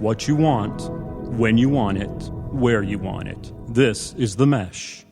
what you want, when you want it, where you want it. This is The Mesh.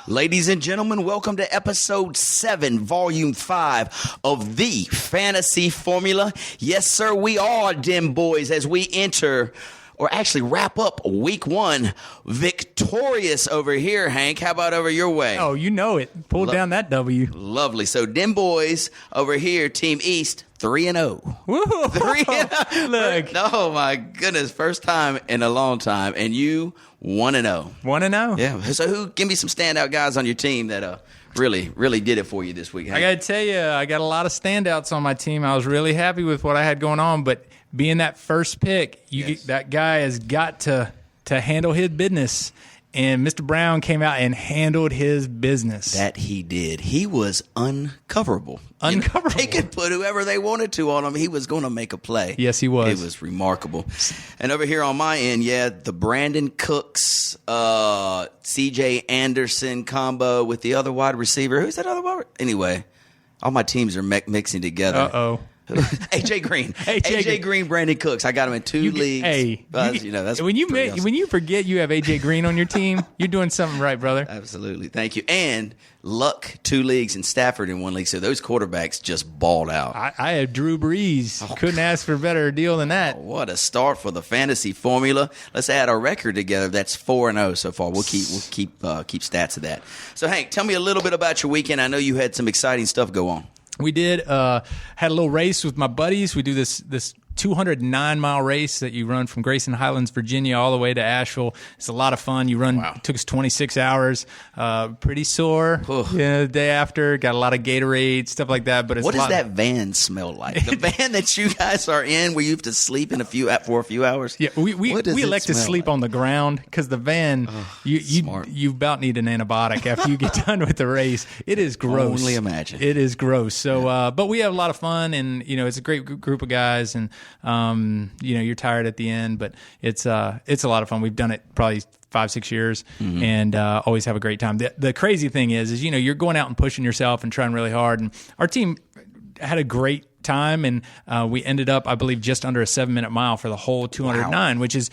Ladies and gentlemen, welcome to episode 7, volume 5 of the Fantasy Formula. Yes, sir, we are Dem Boys as we enter, or actually wrap up week 1 victorious over here, Hank. How about over your way? Oh, you know it. Pull down that W. Lovely. So Dem Boys over here, Team East, 3-0. Woo! 3-0. Look. Oh, my goodness. First time in a long time. And you, 1-0. 1-0? Yeah. So give me some standout guys on your team that really did it for you this week, Hank. I got to tell you, I got a lot of standouts on my team. I was really happy with what I had going on, but being that first pick, that guy has got to handle his business. And Mr. Brown came out and handled his business. That he did. He was uncoverable. Uncoverable. They could put whoever they wanted to on him. He was going to make a play. Yes, he was. It was remarkable. And over here on my end, the Brandon Cooks, C.J. Anderson combo with the other wide receiver. Who's that other wide? Anyway, all my teams are mixing together. Uh-oh. AJ Green. AJ Green, Brandon Cooks. I got him in two leagues. Hey, that's when you awesome. when you forget you have AJ Green on your team, you're doing something right, brother. Absolutely. Thank you. And Luck, 2 leagues, and Stafford in 1 league. So those quarterbacks just balled out. I had Drew Brees. Couldn't ask for a better deal than that. What a start for the fantasy formula. Let's add our record together. That's 4-0 so far. We'll keep stats of that. So Hank, tell me a little bit about your weekend. I know you had some exciting stuff go on. We did had a little race with my buddies. We do this 209-mile race that you run from Grayson Highlands, Virginia, all the way to Asheville. It's a lot of fun. You run. Wow. It took us 26 hours. Pretty sore. The day after, got a lot of Gatorade, stuff like that. But it's what does that van smell like? The van that you guys are in, where you have to sleep for a few hours. Yeah, we elect to sleep on the ground because the van, you about need an antibiotic after you get done with the race. It is gross. Only imagine. It is gross. So, but we have a lot of fun, and it's a great group of guys, and you're tired at the end, but it's a lot of fun. We've done it probably 5-6 years, and always have a great time. The crazy thing is you're going out and pushing yourself and trying really hard. And our team had a great time, and we ended up, I believe, just under a 7-minute mile for the whole 209, which is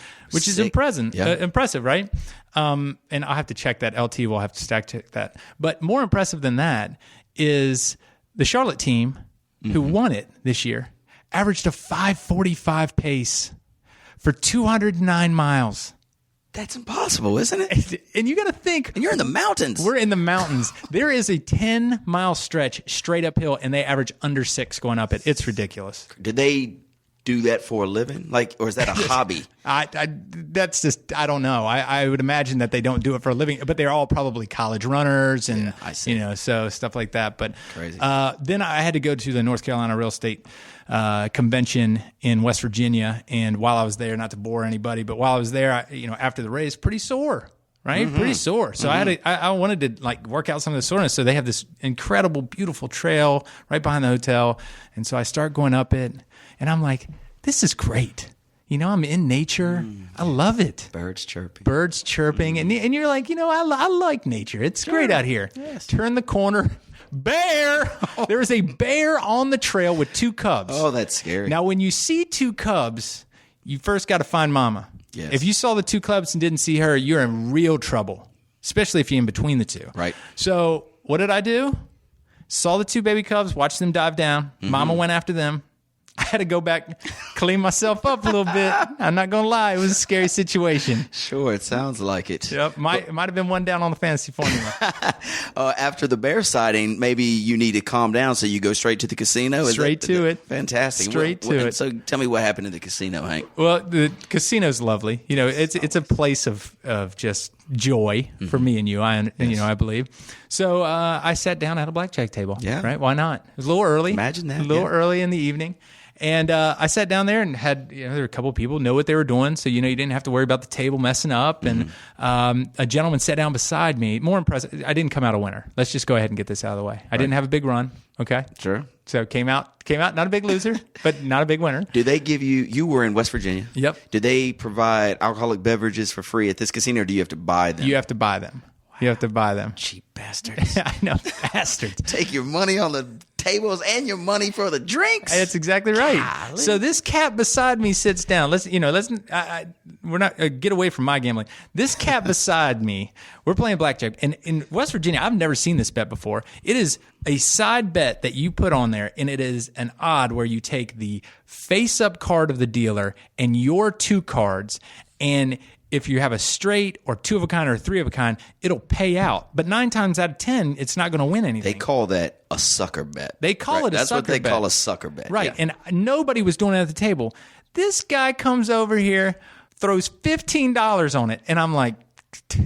impressive, right? And I'll have to check that. LT will have to stack check that. But more impressive than that is the Charlotte team who won it this year. Averaged a 5:45 pace for 209 miles. That's impossible, isn't it? And you got to think. And you're in the mountains. We're in the mountains. There is a 10-mile stretch straight uphill, and they average under 6 going up it. It's ridiculous. Did they do that for a living? or is that a hobby? That's just, I don't know. I would imagine that they don't do it for a living, but they're all probably college runners and, so stuff like that. But crazy. Then I had to go to the North Carolina Real Estate convention in West Virginia. And while I was there, not to bore anybody, but while I was there, after the race, pretty sore. Right? Pretty sore. So I wanted to work out some of the soreness. So they have this incredible, beautiful trail right behind the hotel. And so I start going up it, and I'm like, this is great. I'm in nature. I love it. Birds chirping. And you're like, I like nature. It's great out here. Yes. Turn the corner. Bear! There is a bear on the trail with 2 cubs. Oh, that's scary. Now, when you see 2 cubs, you first got to find mama. Yes. If you saw the 2 cubs and didn't see her, you're in real trouble, especially if you're in between the 2. Right. So what did I do? Saw the 2 baby cubs, watched them dive down. Mama went after them. I had to go back, clean myself up a little bit. I'm not going to lie. It was a scary situation. Sure, it sounds like it. Yep. Might have been one down on the fantasy formula. After the bear sighting, maybe you need to calm down, so you go straight to the casino? Straight to it. Fantastic. Straight to it. So tell me what happened in the casino, Hank. Well, the casino's lovely. You know, it's a place of just joy for me and you. I believe. So I sat down at a blackjack table. Yeah. Right. Why not? It was a little early. Imagine that. A little early in the evening. And I sat down there and had, there were a couple of people know what they were doing. So, you didn't have to worry about the table messing up. And a gentleman sat down beside me. More impressive. I didn't come out a winner. Let's just go ahead and get this out of the way. I didn't have a big run. Okay. Sure. So came out not a big loser, but not a big winner. Do they give you were in West Virginia? Yep. Do they provide alcoholic beverages for free at this casino, or do you have to buy them? You have to buy them. You have to buy them. Cheap bastards. I know, bastards. Take your money on the tables and your money for the drinks. That's exactly right. Golly. So this cat beside me sits down. We're not get away from my gambling. This cat beside me, we're playing blackjack, and in West Virginia, I've never seen this bet before. It is a side bet that you put on there, and it is an odd where you take the face-up card of the dealer and your two cards, and if you have a straight or two of a kind or three of a kind, it'll pay out. But 9 times out of 10, it's not going to win anything. They call that a sucker bet. They call it a That's sucker what they bet. call a sucker bet. Right. Yeah. And nobody was doing it at the table. This guy comes over here, throws $15 on it. And I'm like,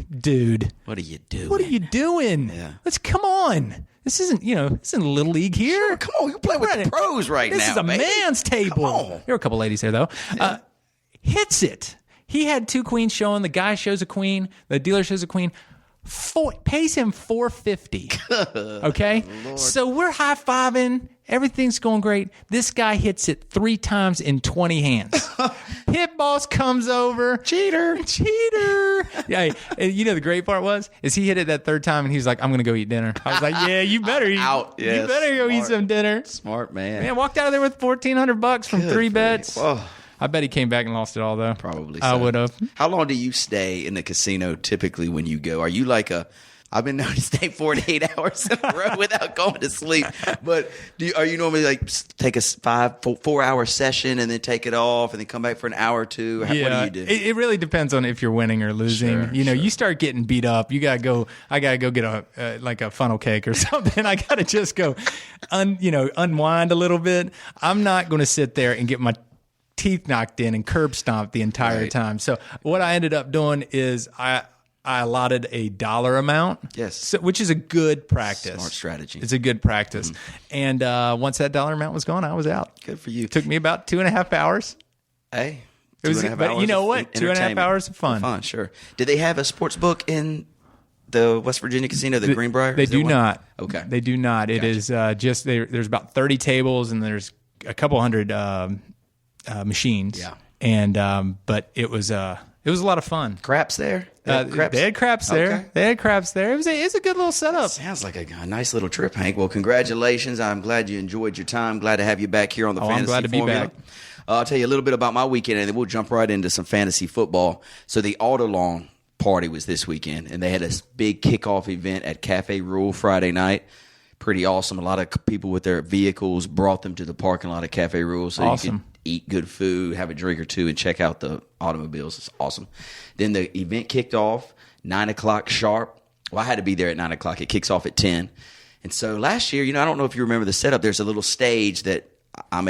dude, What are you doing? what are you doing? Yeah. Let's come on. This isn't Little League here. Sure, come on, you're playing with the pros right This now. is a baby. man's table. Come on. There were a couple ladies there, though. Hits it. He had 2 queens showing. The guy shows a queen. The dealer shows a queen. Pays him $450. Okay? So we're high-fiving. Everything's going great. This guy hits it 3 times in 20 hands. Pit boss comes over. Cheater. Yeah. And the great part is he hit it that 3rd time and he was like, I'm going to go eat dinner. I was like, yeah, you better eat. Out. Yes. You better go eat some dinner. Smart man. Man, walked out of there with $1,400 from 3 bets. Whoa. I bet he came back and lost it all, though. Probably I so. would have. How long do you stay in the casino typically when you go? Are you like I've been known to stay 48 hours in a row without going to sleep. But are you normally like take a 4-hour session and then take it off and then come back for an hour or two? What do you do? It really depends on if you're winning or losing. Sure. You start getting beat up. You gotta go. I gotta go get a funnel cake or something. I gotta just go, unwind a little bit. I'm not going to sit there and get my teeth knocked in and curb stomped the entire time. So what I ended up doing is I allotted a dollar amount. Yes. Which is a good practice. Smart strategy. It's a good practice. And once that dollar amount was gone, I was out. Good for you. It took me about 2.5 hours. Hey. It was, but you know what? 2.5 hours of fun. Fun, sure. Did they have a sports book in the West Virginia casino, the Greenbrier? They do not. Okay. They do not. It is just there's about 30 tables and there's a couple hundred machines. Yeah. And but it was a lot of fun. Craps there? They had craps there. Okay. They had craps there. It was a good little setup. Sounds like a nice little trip, Hank. Well, congratulations. I'm glad you enjoyed your time. Glad to have you back here on the Fantasy I'm glad to Formula. be back. I'll tell you a little bit about my weekend, and then we'll jump right into some fantasy football. So the Autolawn party was this weekend, and they had a big kickoff event at Cafe Rule Friday night. Pretty awesome. A lot of people with their vehicles brought them to the parking lot of Cafe Rule so you could eat good food, have a drink or two, and check out the automobiles. It's awesome. Then the event kicked off 9 o'clock sharp. Well, I had to be there at 9 o'clock. It kicks off at 10. And so last year, I don't know if you remember the setup. There's a little stage that I'm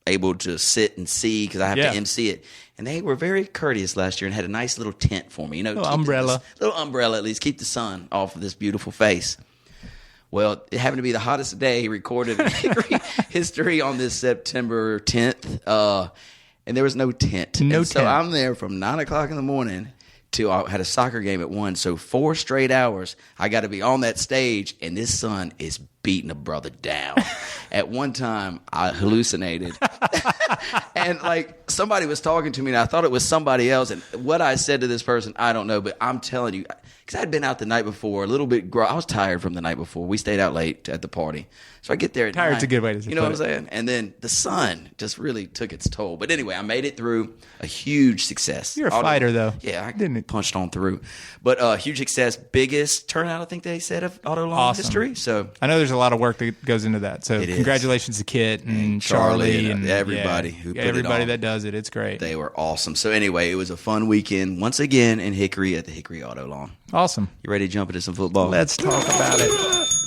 able to sit and see because I have to MC it. And they were very courteous last year and had a nice little tent for me. Little umbrella. Little umbrella, at least, keep the sun off of this beautiful face. Well, it happened to be the hottest day recorded in history on this September 10th. And there was no tent. So I'm there from 9 o'clock in the morning till I had a soccer game at 1. So 4 straight hours, I got to be on that stage, and this sun is beating a brother down. At one time, I hallucinated. And like somebody was talking to me, and I thought it was somebody else. And what I said to this person, I don't know. But I'm telling you, because I'd been out the night before, a little bit. I was tired from the night before. We stayed out late at the party. So I get there at Tired's 9. a good way to say it. You know what I'm saying? And then the sun just really took its toll. But anyway, I made it through. A huge success. You're a fighter, though. Yeah, I punched on through. But huge success. Biggest turnout, I think they said, of Autolawn history. So I know there's a lot of work that goes into that. So congratulations to Kit and Charlie and everybody who put everybody it on. that does it. It's great. They were awesome. So anyway, it was a fun weekend once again in Hickory at the Hickory Auto Lawn. Awesome. You ready to jump into some football? Let's talk about it.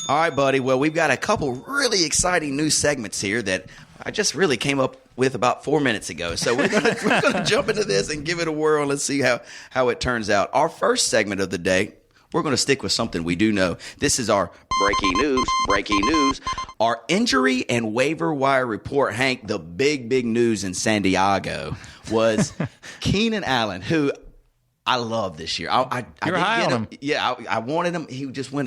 All right, buddy. Well, we've got a couple really exciting new segments here that I just really came up with about 4 minutes ago. So we're gonna jump into this and give it a whirl. Let's see how it turns out. Our first segment of the day, we're going to stick with something we do know. This is our breaking news. Our injury and waiver wire report, Hank. The big news in San Diego was Keenan Allen, who I love this year. I You're high on him. Yeah, I wanted him. He just went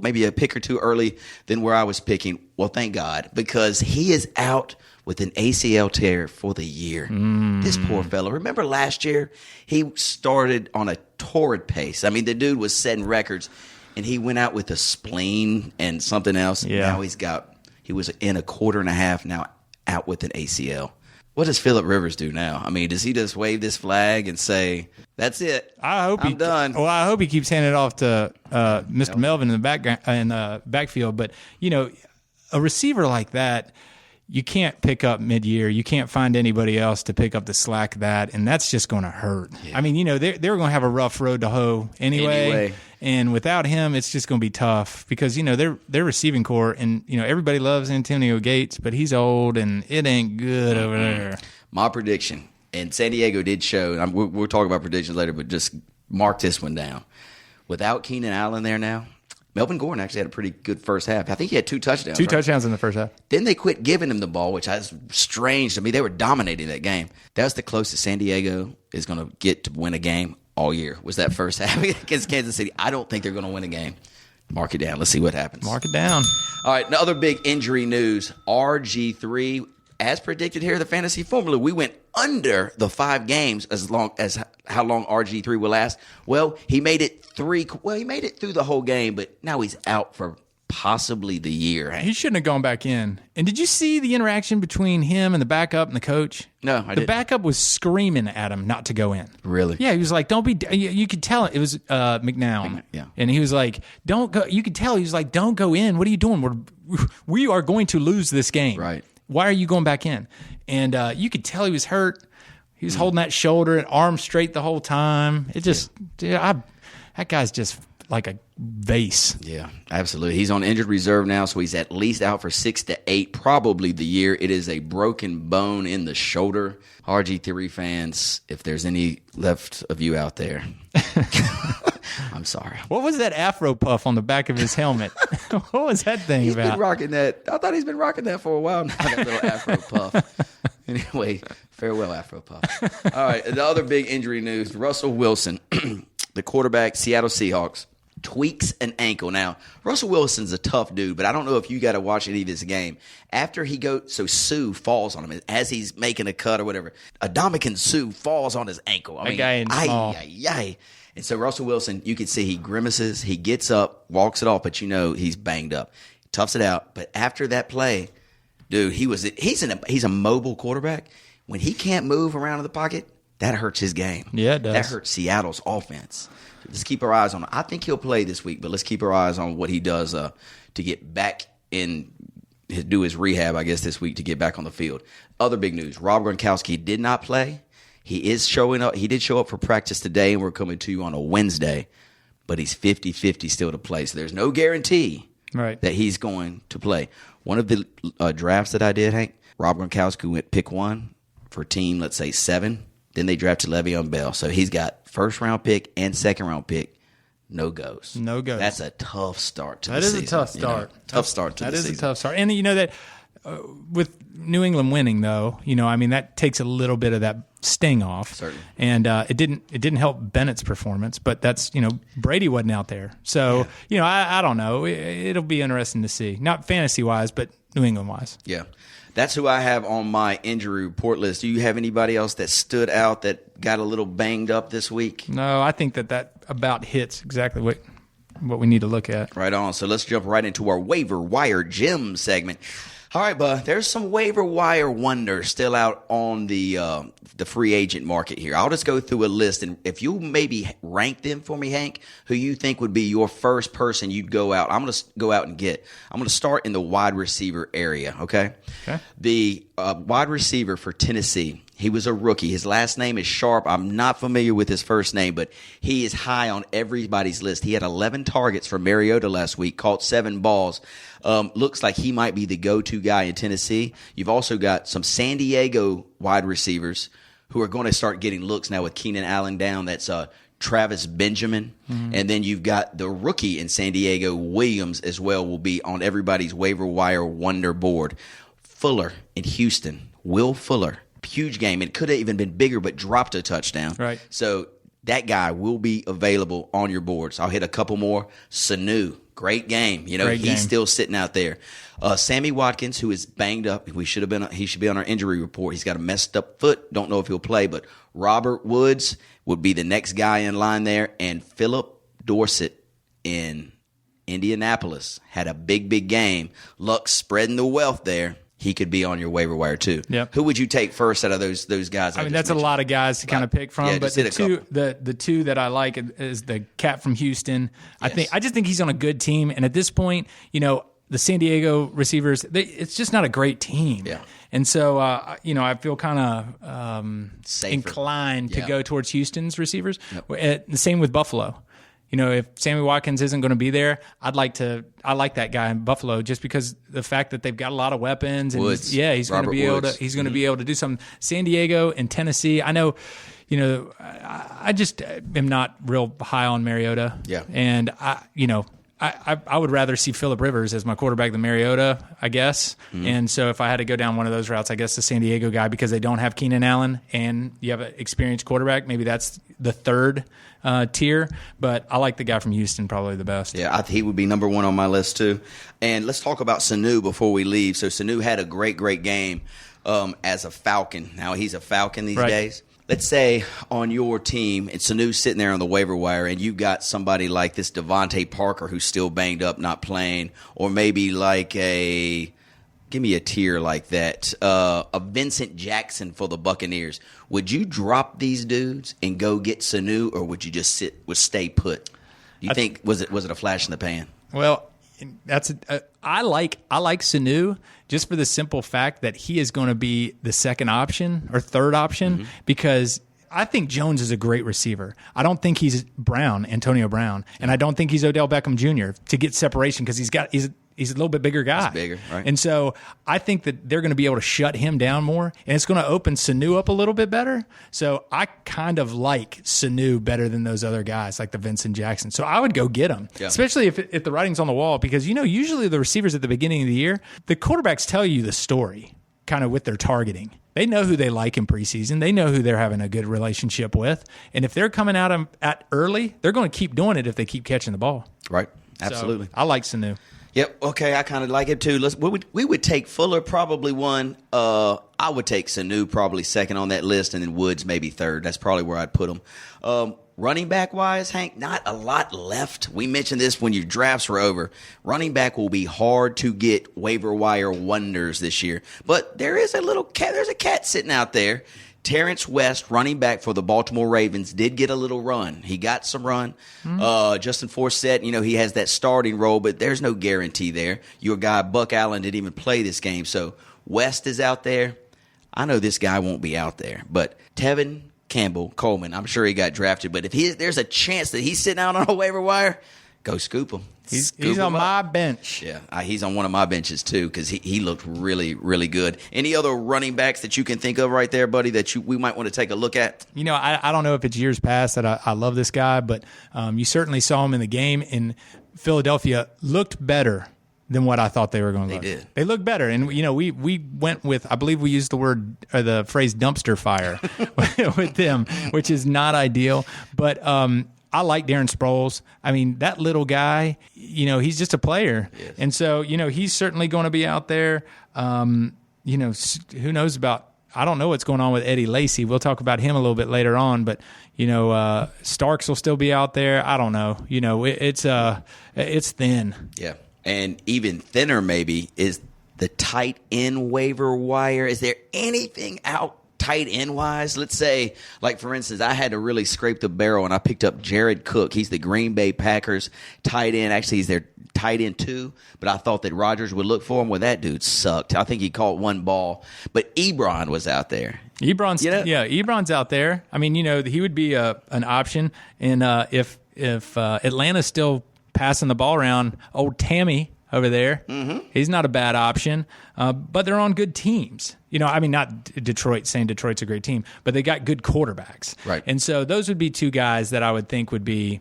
maybe a pick or two early than where I was picking. Well, thank God, because he is out with an ACL tear for the year. This poor fella. Remember last year? He started on a torrid pace. I mean, the dude was setting records, and he went out with a spleen and something else. Yeah. Now he was in a quarter and a half, now out with an ACL. What does Phillip Rivers do now? I mean, does he just wave this flag and say, "That's it. I'm done"? Well, I hope he keeps handing it off to Mr. Melvin in the backfield. But a receiver like that, you can't pick up mid-year. You can't find anybody else to pick up the slack of that, and that's just going to hurt. Yeah. I mean, they're going to have a rough road to hoe anyway. And without him, it's just going to be tough because their receiving core, and everybody loves Antonio Gates, but he's old and it ain't good over there. My prediction, and San Diego did show, and we'll talk about predictions later, but just mark this one down. Without Keenan Allen there now, Melvin Gordon actually had a pretty good first half. I think he had 2 touchdowns. Two touchdowns in the first half. Then they quit giving him the ball, which is strange to me. They were dominating that game. That's the closest San Diego is going to get to win a game all year, was that first half against Kansas City. I don't think they're going to win a game. Mark it down. Let's see what happens. Mark it down. All right, another big injury news. RG3, as predicted here in the fantasy formula, we went under the 5 games as long as how long RG3 will last. Well, he made it through the whole game, but now he's out for possibly the year. He shouldn't have gone back in. And did you see the interaction between him and the backup and the coach? No, I didn't. The backup was screaming at him not to go in. Really? Yeah, he was like, "Don't be." You could tell it was McNown. Yeah. And he was like, "Don't go." You could tell he was like, "Don't go in. What are you doing? We are going to lose this game. Right. Why are you going back in?" And you could tell he was hurt. He was holding that shoulder and arm straight the whole time. It just, that guy's just like a vase. Yeah, absolutely. He's on injured reserve now, so he's at least out for 6 to 8, probably the year. It is a broken bone in the shoulder. RG3 fans, if there's any left of you out there, I'm sorry. What was that Afro puff on the back of his helmet? What was that thing He's about? been rocking that. I thought he's been rocking that for a while now, that little Afro puff. Anyway, farewell, Afro puff. All right, the other big injury news, Russell Wilson, the quarterback, Seattle Seahawks, tweaks an ankle. Now, Russell Wilson's a tough dude, but I don't know if you got to watch any of this game. After he goes, so Sue falls on him as he's making a cut or whatever. Adamakin Sue falls on his ankle. I mean, guy in small. And so Russell Wilson, you can see he grimaces, he gets up, walks it off, but he's banged up. Toughs it out. But after that play, dude, he's a mobile quarterback. When he can't move around in the pocket, that hurts his game. Yeah, it does. That hurts Seattle's offense. Let's keep our eyes on him. I think he'll play this week, but let's keep our eyes on what he does to get back in, do his rehab, I guess, this week to get back on the field. Other big news, Rob Gronkowski did not play. He is showing up. He did show up for practice today, and we're coming to you on a Wednesday, but he's 50-50 still to play. So there's no guarantee that he's going to play. One of the drafts that I did, Hank, Rob Gronkowski went pick 1 for team, let's say 7. Then they drafted Le'Veon Bell. So he's got first-round pick and second-round pick. No goes. No goes. That's a tough start to the season. That is a tough start. Tough start to the season. That is a tough start. And that with New England winning, though, that takes a little bit of that sting off. Certainly. And it didn't help Bennett's performance, but that's, Brady wasn't out there. So, I don't know. It'll be interesting to see. Not fantasy-wise, but New England-wise. Yeah. That's who I have on my injury report list. Do you have anybody else that stood out that got a little banged up this week? No, I think that about hits exactly what we need to look at. Right on. So let's jump right into our waiver wire gem segment. All right, bud. There's some waiver wire wonders still out on the free agent market here. I'll just go through a list, and if you maybe rank them for me, Hank, who you think would be your first person you'd go out. I'm going to go out and get. I'm going to start in the wide receiver area, okay? The wide receiver for Tennessee, he was a rookie. His last name is Sharp. I'm not familiar with his first name, but he is high on everybody's list. He had 11 targets for Mariota last week, caught 7 balls. Looks like he might be the go-to guy in Tennessee. You've also got some San Diego wide receivers who are going to start getting looks now with Keenan Allen down. That's Travis Benjamin. And then you've got the rookie in San Diego, Williams, as well, will be on everybody's waiver wire wonder board. Fuller in Houston, Will Fuller. Huge game. It could have even been bigger, but dropped a touchdown. Right. So that guy will be available on your boards. I'll hit a couple more. Sanu, great game. He's still sitting out there. Sammy Watkins, who is banged up. He should be on our injury report. He's got a messed up foot. Don't know if he'll play, but Robert Woods would be the next guy in line there. And Philip Dorsett in Indianapolis had a big game. Luck spreading the wealth there. He could be on your waiver wire too. Yep. Who would you take first out of those guys? I mean, that's mentioned? A lot of guys to kind of pick from. Yeah, but the two that I like is the cat from Houston. Yes. I just think he's on a good team. And at this point, the San Diego receivers, it's just not a great team. Yeah. And so, I feel kind of inclined to go towards Houston's receivers. Yep. The same with Buffalo. If Sammy Watkins isn't going to be there, I like that guy in Buffalo just because the fact that they've got a lot of weapons and he's going to be able to do something. San Diego and Tennessee, I know, I just am not real high on Mariota. Yeah. And I would rather see Phillip Rivers as my quarterback than Mariota, I guess. And so if I had to go down one of those routes, I guess the San Diego guy, because they don't have Keenan Allen and you have an experienced quarterback, maybe that's the third tier. But I like the guy from Houston probably the best. Yeah, he would be number one on my list too. And let's talk about Sanu before we leave. So Sanu had a great game as a Falcon. Now he's a Falcon these days. Let's say on your team, and Sanu's sitting there on the waiver wire, and you've got somebody like this Devontae Parker who's still banged up, not playing, or maybe like give me a tier like that, a Vincent Jackson for the Buccaneers. Would you drop these dudes and go get Sanu, or would you just stay put? Do you think was it a flash in the pan? Well, I like Sanu just for the simple fact that he is going to be the second option or third option because I think Jones is a great receiver. I don't think he's Antonio Brown, and I don't think he's Odell Beckham Jr. to get separation because he's a little bit bigger guy. He's bigger, right? And so I think that they're going to be able to shut him down more, and it's going to open Sanu up a little bit better. So I kind of like Sanu better than those other guys, like the Vincent Jackson. So I would go get him, especially if the writing's on the wall, because usually the receivers at the beginning of the year, the quarterbacks tell you the story kind of with their targeting. They know who they like in preseason. They know who they're having a good relationship with. And if they're coming at early, they're going to keep doing it if they keep catching the ball. Right. Absolutely. So I like Sanu. Yep. Okay. I kind of like it too. We would take Fuller probably one. I would take Sanu probably second on that list, and then Woods maybe third. That's probably where I'd put him. Running back wise, Hank, not a lot left. We mentioned this when your drafts were over. Running back will be hard to get waiver wire wonders this year, but there is a little cat. There's a cat sitting out there. Terrence West, running back for the Baltimore Ravens, did get a little run. He got some run. Justin Forsett, he has that starting role, but there's no guarantee there. Your guy, Buck Allen, didn't even play this game. So West is out there. I know this guy won't be out there, but Tevin Coleman, I'm sure he got drafted. But if there's a chance that he's sitting out on a waiver wire, go scoop him. He's on my bench. Yeah, he's on one of my benches too because he looked really, really good. Any other running backs that you can think of right there, buddy, that we might want to take a look at? I don't know if it's years past that I love this guy, but you certainly saw him in the game in Philadelphia. Looked better than what I thought they were going to look. They did. They looked better, and we went with, I believe we used the phrase dumpster fire with them, which is not ideal, but. I like Darren Sproles. I mean, that little guy, he's just a player. Yes. And so, he's certainly going to be out there. Who knows I don't know what's going on with Eddie Lacy. We'll talk about him a little bit later on, but, Starks will still be out there. I don't know. It's thin. Yeah. And even thinner maybe is the tight end waiver wire. Is there anything out tight end wise? Let's say, like, for instance, I had to really scrape the barrel and I picked up Jared Cook. He's the Green Bay Packers tight end. Actually, he's their tight end too, but I thought that Rodgers would look for him. Well, that dude sucked. I think he caught one ball, but Ebron was out there. Ebron's out there. I mean, he would be an option. And if Atlanta's still passing the ball around, old Tammy over there, he's not a bad option. But they're on good teams. Not Detroit, saying Detroit's a great team, but they got good quarterbacks. Right. And so those would be two guys that I would think would be,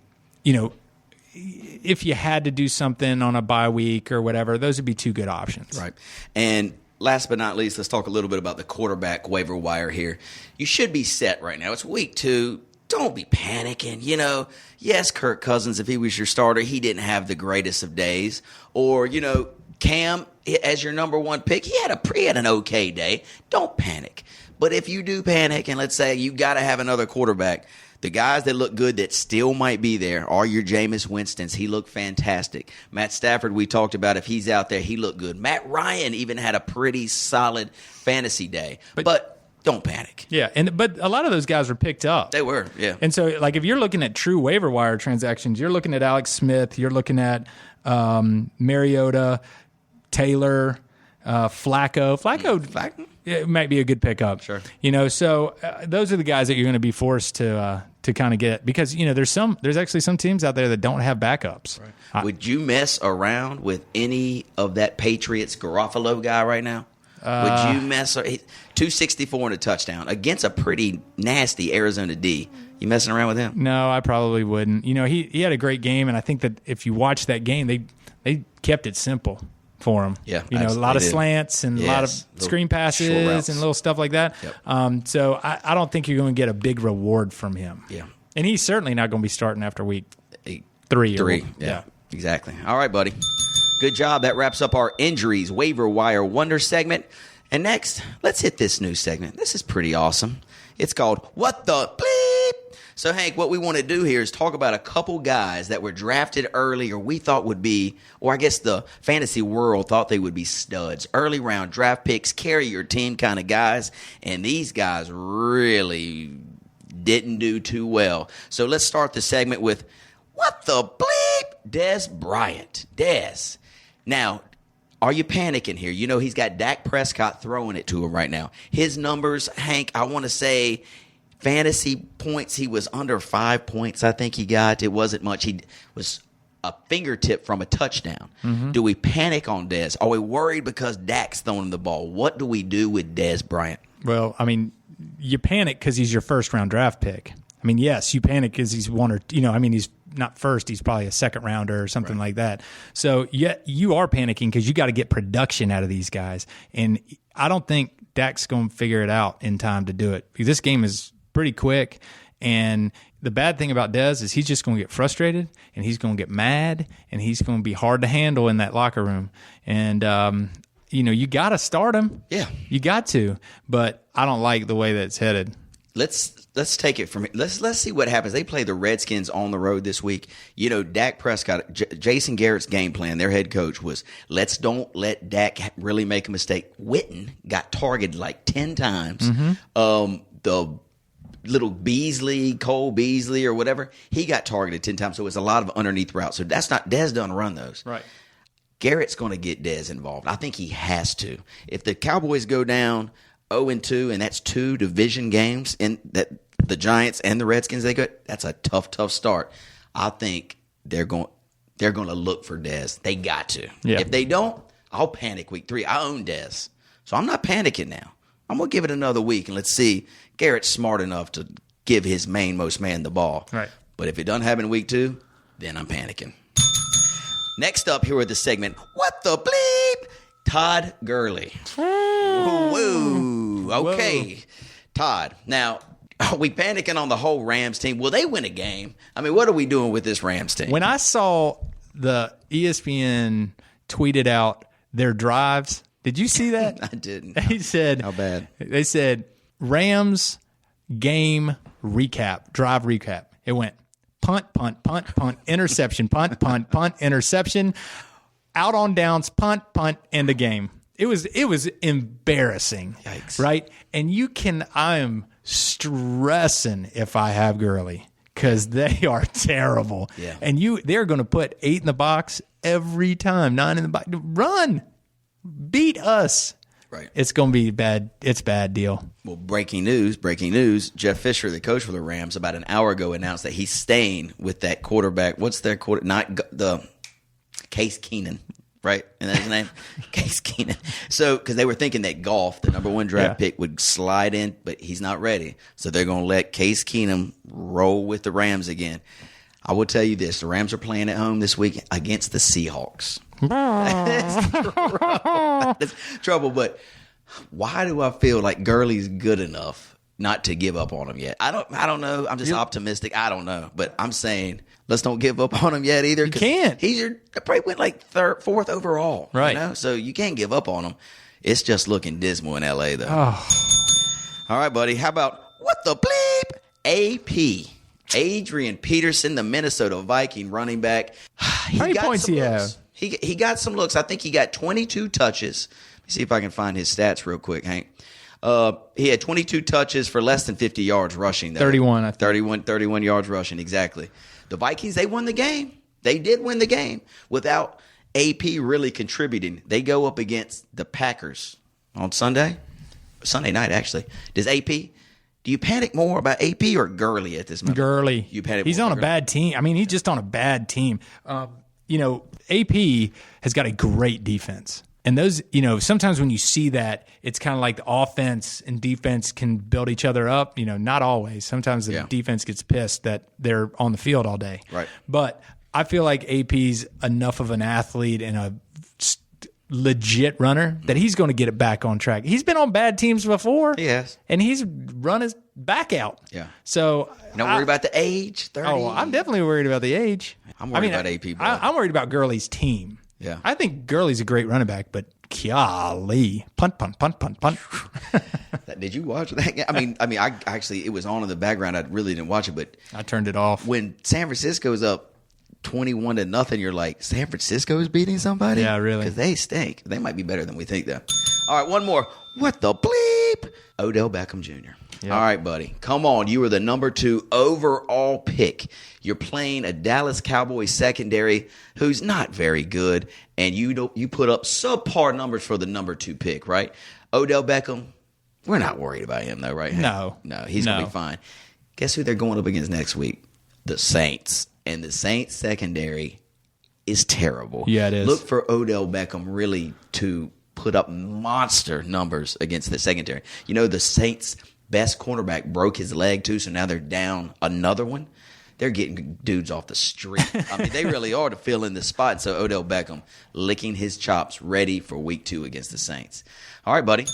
if you had to do something on a bye week or whatever, those would be two good options. Right. And last but not least, let's talk a little bit about the quarterback waiver wire here. You should be set right now. It's week 2. Don't be panicking. Yes, Kirk Cousins, if he was your starter, he didn't have the greatest of days. Or, Cam, as your number 1 pick, he had an okay day. Don't panic. But if you do panic, and let's say you got to have another quarterback, the guys that look good that still might be there are your Jameis Winstons. He looked fantastic. Matt Stafford, we talked about, if he's out there, he looked good. Matt Ryan even had a pretty solid fantasy day. But don't panic. Yeah, but a lot of those guys were picked up. They were, yeah. And so, like, if you're looking at true waiver wire transactions, you're looking at Alex Smith, you're looking at Mariota, Taylor, Flacco. Flacco? It might be a good pickup. Sure. So those are the guys that you're going to be forced to kind of get, because there's actually some teams out there that don't have backups. Right. Would you mess around with any of that Patriots Garofalo guy right now? Would you mess 264 and a touchdown against a pretty nasty Arizona D? You messing around with him? No, I probably wouldn't. He had a great game, and I think that if you watch that game, they kept it simple for him. Yeah, a lot of slants and a lot of screen passes and little stuff like that. Yep. So I don't think you're going to get a big reward from him. Yeah, and he's certainly not going to be starting after week 3. Yeah, exactly. All right, buddy. Good job. That wraps up our injuries waiver wire wonder segment. And next, let's hit this new segment. This is pretty awesome. It's called What the Bleep? So, Hank, what we want to do here is talk about a couple guys that were drafted early, or we thought would be, or I guess the fantasy world thought they would be studs. Early round draft picks, carry your team kind of guys. And these guys really didn't do too well. So let's start the segment with What the Bleep? Dez Bryant. Dez. Now, are you panicking here? He's got Dak Prescott throwing it to him right now. His numbers, Hank, I want to say fantasy points, he was under 5 points, I think he got. It wasn't much. He was a fingertip from a touchdown. Mm-hmm. Do we panic on Dez? Are we worried because Dak's throwing the ball? What do we do with Dez Bryant? Well, you panic because he's your first-round draft pick. Yes, you panic because he's he's not first, he's probably a second rounder or something like that. So you are panicking because you got to get production out of these guys. And I don't think Dak's going to figure it out in time to do it, because this game is pretty quick. And the bad thing about Dez is he's just going to get frustrated, and he's going to get mad, and he's going to be hard to handle in that locker room. And, you got to start him. Yeah. You got to. But I don't like the way that it's headed. Let's take it from let's see what happens. They play the Redskins on the road this week. Dak Prescott, Jason Garrett's game plan, their head coach, was don't let Dak really make a mistake. Witten got targeted like 10 times. Mm-hmm. The little Cole Beasley or whatever, he got targeted 10 times. So it was a lot of underneath routes. So that's not Dez doesn't run those. Right. Garrett's going to get Dez involved. I think he has to. If the Cowboys go down 0-2, and that's 2 division games, and that the Giants and the Redskins, that's a tough start. I think they're going to look for Dez. They got to. Yeah. If they don't, I'll panic week 3. I own Dez, so I'm not panicking now. I'm going to give it another week, and let's see. Garrett's smart enough to give his most man the ball. Right. But if it doesn't happen week 2, then I'm panicking. Next up here with the segment, What the Bleep? Todd Gurley. Woo. Okay. Whoa. Todd. Now, are we panicking on the whole Rams team? Will they win a game? What are we doing with this Rams team? When I saw the ESPN tweeted out their drives, did you see that? I didn't. They said, how bad? They said Rams game recap, drive recap. It went punt, interception, punt, interception, out on downs, punt, end of game. It was embarrassing. Yikes. Right? And I am stressing if I have Gurley because they are terrible. Yeah. And they're going to put 8 in the box every time, 9 in the box. Run. Beat us. Right. It's going to be bad. It's a bad deal. Well, breaking news. Jeff Fisher, the coach for the Rams, about an hour ago announced that he's staying with that quarterback. What's their the Case Keenum, right? And that's his name? Case Keenum. So, because they were thinking that Goff, the number 1 draft pick, would slide in, but he's not ready. So they're going to let Case Keenum roll with the Rams again. I will tell you this. The Rams are playing at home this week against the Seahawks. That's trouble, but why do I feel like Gurley's good enough not to give up on him yet? I don't know. I'm just optimistic. I don't know, but I'm saying let's don't give up on him yet either. You can't. He's probably went like 4th overall, right? You know? So you can't give up on him. It's just looking dismal in LA though. All right, buddy. How about what the bleep? AP. Adrian Peterson, the Minnesota Viking running back. How many points do you have? He got some looks. I think he got 22 touches. Let me see if I can find his stats real quick, Hank. He had 22 touches for less than 50 yards rushing. Though. 31, I think. 31 yards rushing, exactly. The Vikings, they won the game. They did win the game without AP really contributing. They go up against the Packers on Sunday night, actually. Do you panic more about AP or Gurley at this moment? Gurley. You panic. He's on a bad team. I mean, he's just on a bad team. AP has got a great defense. And those, sometimes when you see that, it's kind of like the offense and defense can build each other up. Not always. Sometimes the defense gets pissed that they're on the field all day. Right. But I feel like AP's enough of an athlete and a legit runner that he's going to get it back on track. He's been on bad teams before. He has. And he's run his back out. Yeah. So don't worry about the age. 30. Oh, I'm definitely worried about the age. I'm worried about AP. I'm worried about Gurley's team. Yeah. I think Gurley's a great running back, but golly, punt. Did you watch that? I actually, it was on in the background. I really didn't watch it, but I turned it off. When San Francisco's up 21-0, you're like, San Francisco's beating somebody? Yeah, really. Because they stink. They might be better than we think, though. All right, one more. What the bleep? Odell Beckham Jr. Yep. All right, buddy. Come on. You were the number 2 overall pick. You're playing a Dallas Cowboys secondary who's not very good, and you put up subpar numbers for the number 2 pick, right? Odell Beckham, we're not worried about him, though, right? No. He's going to be fine. Guess who they're going up against next week? The Saints. And the Saints secondary is terrible. Yeah, it is. Look for Odell Beckham really to put up monster numbers against the secondary. The Saints' best cornerback broke his leg too, so now they're down another one. They're getting dudes off the street. They really are to fill in the spot. So Odell Beckham licking his chops, ready for week 2 against the Saints. All right, buddy.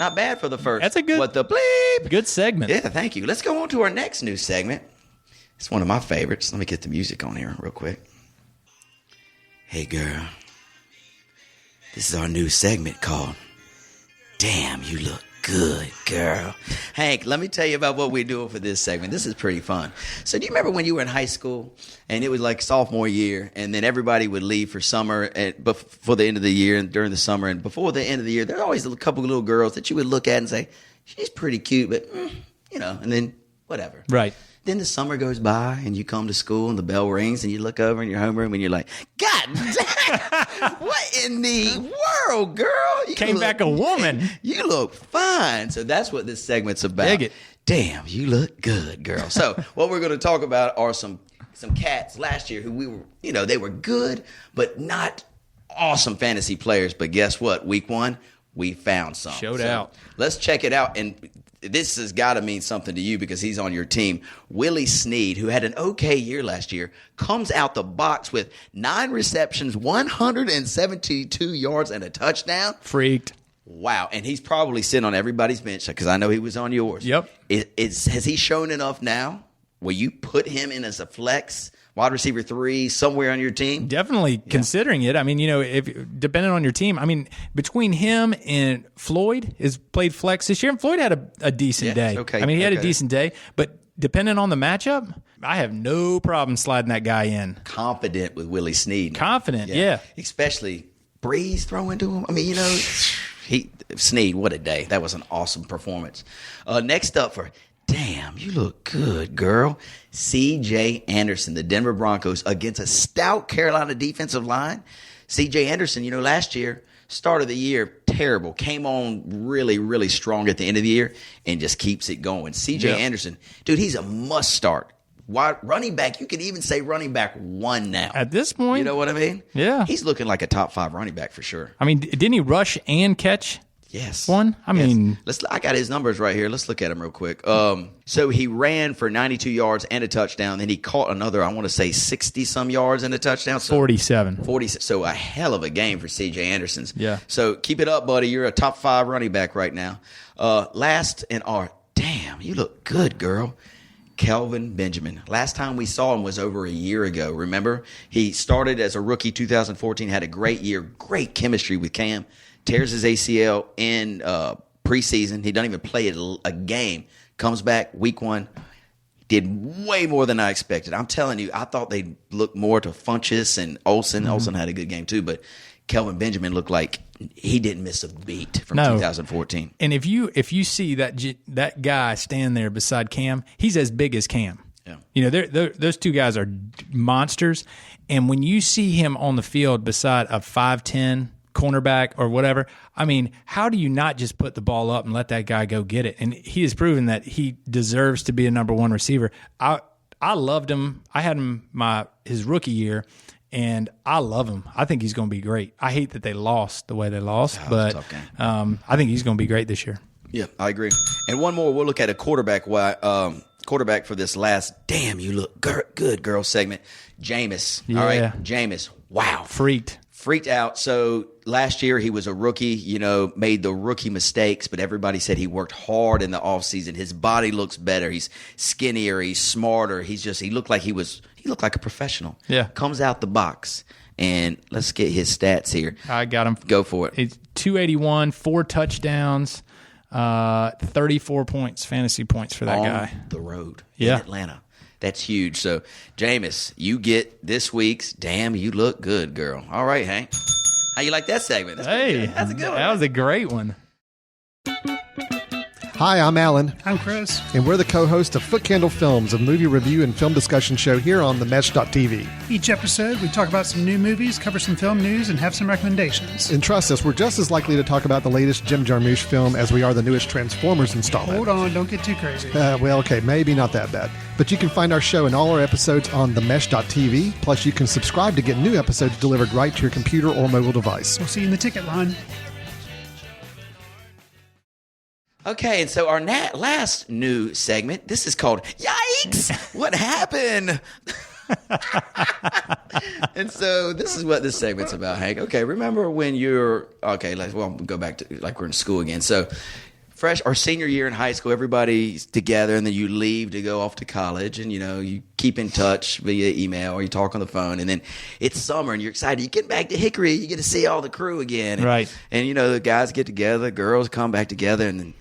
Not bad for the first. That's a good. What the bleep? Good segment. Yeah, thank you. Let's go on to our next news segment. It's one of my favorites. Let me get the music on here real quick. Hey, girl. This is our new segment called Damn, You Look Good, Girl. Hank, let me tell you about what we're doing for this segment. This is pretty fun. So do you remember when you were in high school and it was like sophomore year and then everybody would leave for summer and before the end of the year and during the summer and before the end of the year, there are always a couple of little girls that you would look at and say, she's pretty cute, but, and then whatever. Right. Then the summer goes by and you come to school and the bell rings and you look over in your homeroom and you're like, God damn, what in the world, girl? You Came back a woman. You look fine. So that's what this segment's about. Dig it. Damn, you look good, girl. So what we're going to talk about are some cats last year who we were, they were good, but not awesome fantasy players. But guess what? Week 1, we found some. Showed out. Let's check it out. And this has got to mean something to you because he's on your team. Willie Snead, who had an okay year last year, comes out the box with 9 receptions, 172 yards, and a touchdown. Freaked. Wow. And he's probably sitting on everybody's bench because I know he was on yours. Yep. Has he shown enough now? Will you put him in as a flex, wide receiver 3, somewhere on your team? Definitely considering it. I mean, if depending on your team, between him and Floyd is played flex this year, and Floyd had a decent day. Okay. He had a decent day, but depending on the matchup, I have no problem sliding that guy in. Confident with Willie Snead. Confident, yeah. Especially Breeze throwing to him. Snead, what a day. That was an awesome performance. Next up for damn, you look good, girl. C.J. Anderson, the Denver Broncos, against a stout Carolina defensive line. C.J. Anderson, last year, start of the year, terrible. Came on really, really strong at the end of the year and just keeps it going. C.J. Anderson, dude, he's a must start. Running back, you can even say running back 1 now. At this point. You know what I mean? Yeah. He's looking like a top 5 running back for sure. I mean, didn't he rush and catch? Yes. One? I mean, I got his numbers right here. Let's look at them real quick. So he ran for 92 yards and a touchdown. Then he caught another, I want to say 60-some yards and a touchdown. So 47. 40. So a hell of a game for C.J. Anderson's. Yeah. So keep it up, buddy. You're a top 5 running back right now. Last in our, damn, you look good, girl. Kelvin Benjamin. Last time we saw him was over a year ago. Remember? He started as a rookie 2014, had a great year, great chemistry with Cam. Tears his ACL in preseason. He doesn't even play a game. Comes back week 1. Did way more than I expected. I'm telling you, I thought they'd look more to Funchess and Olsen. Mm-hmm. Olsen had a good game too, but Kelvin Benjamin looked like he didn't miss a beat from 2014. And if you see that guy stand there beside Cam, he's as big as Cam. Yeah. Those two guys are monsters. And when you see him on the field beside a 5'10" cornerback or whatever, I mean, how do you not just put the ball up and let that guy go get it? And he has proven that he deserves to be a number 1 receiver. I loved him. I had him his rookie year, and I love him. I think he's going to be great. I hate that they lost the way they lost, but I think he's going to be great this year. Yeah, I agree. And one more, we'll look at a quarterback for this last damn you look good girl segment. Jameis. Yeah. All right, Jameis. Wow. Freaked out. So last year he was a rookie, made the rookie mistakes, but everybody said he worked hard in the offseason. His body looks better. He's skinnier. He's smarter. He looked like he looked like a professional. Yeah. Comes out the box. And let's get his stats here. I got him. Go for it. It's 281, 4 touchdowns, 34 points, fantasy points for that guy. On the road in Atlanta. That's huge. So, Jameis, you get this week's Damn You Look Good, girl. All right, Hank. How you like that segment? That's a good one. That was a great one. Hi, I'm Alan. I'm Chris. And we're the co-hosts of Foot Candle Films, a movie review and film discussion show here on themesh.tv. Each episode, we talk about some new movies, cover some film news, and have some recommendations. And trust us, we're just as likely to talk about the latest Jim Jarmusch film as we are the newest Transformers installment. Hold on, don't get too crazy. Well, okay, maybe not that bad. But you can find our show and all our episodes on themesh.tv. Plus, you can subscribe to get new episodes delivered right to your computer or mobile device. We'll see you in the ticket line. Okay, and so our last new segment, this is called Yikes! What happened? And so this is what this segment's about, Hank. Okay, remember when we'll go back to like we're in school again. So senior year in high school, everybody's together, and then you leave to go off to college, and you keep in touch via email or you talk on the phone, and then it's summer and you're excited. You get back to Hickory, you get to see all the crew again. And, right. And the guys get together, girls come back together, and then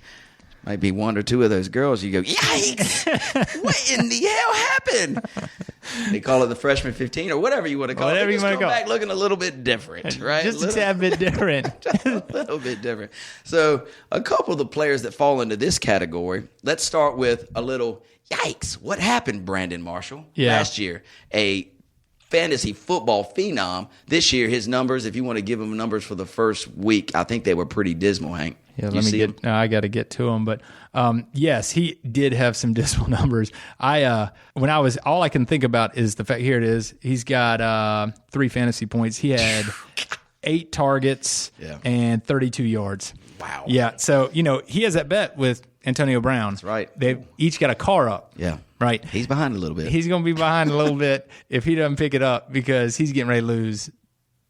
might be 1 or 2 of those girls. You go, yikes! What in the hell happened? They call it the freshman 15 or whatever you want to call it. Whatever you want to call it. Back looking a little bit different, right? Just a tad bit different. Just a little bit different. So a couple of the players that fall into this category, let's start with a little yikes. What happened, Brandon Marshall? Yeah. Last year, a fantasy football phenom. This year, his numbers, if you want to give him numbers for the first week, I think they were pretty dismal, Hank. Yeah, I got to get to him, but yes, he did have some dismal numbers. All I can think about is the fact. Here it is. He's got 3 fantasy points. He had 8 targets and 32 yards. Wow. Yeah. So he has that bet with Antonio Brown. That's right. They've each got a car up. Yeah. Right. He's behind a little bit. He's going to be behind a little bit if he doesn't pick it up because he's getting ready to lose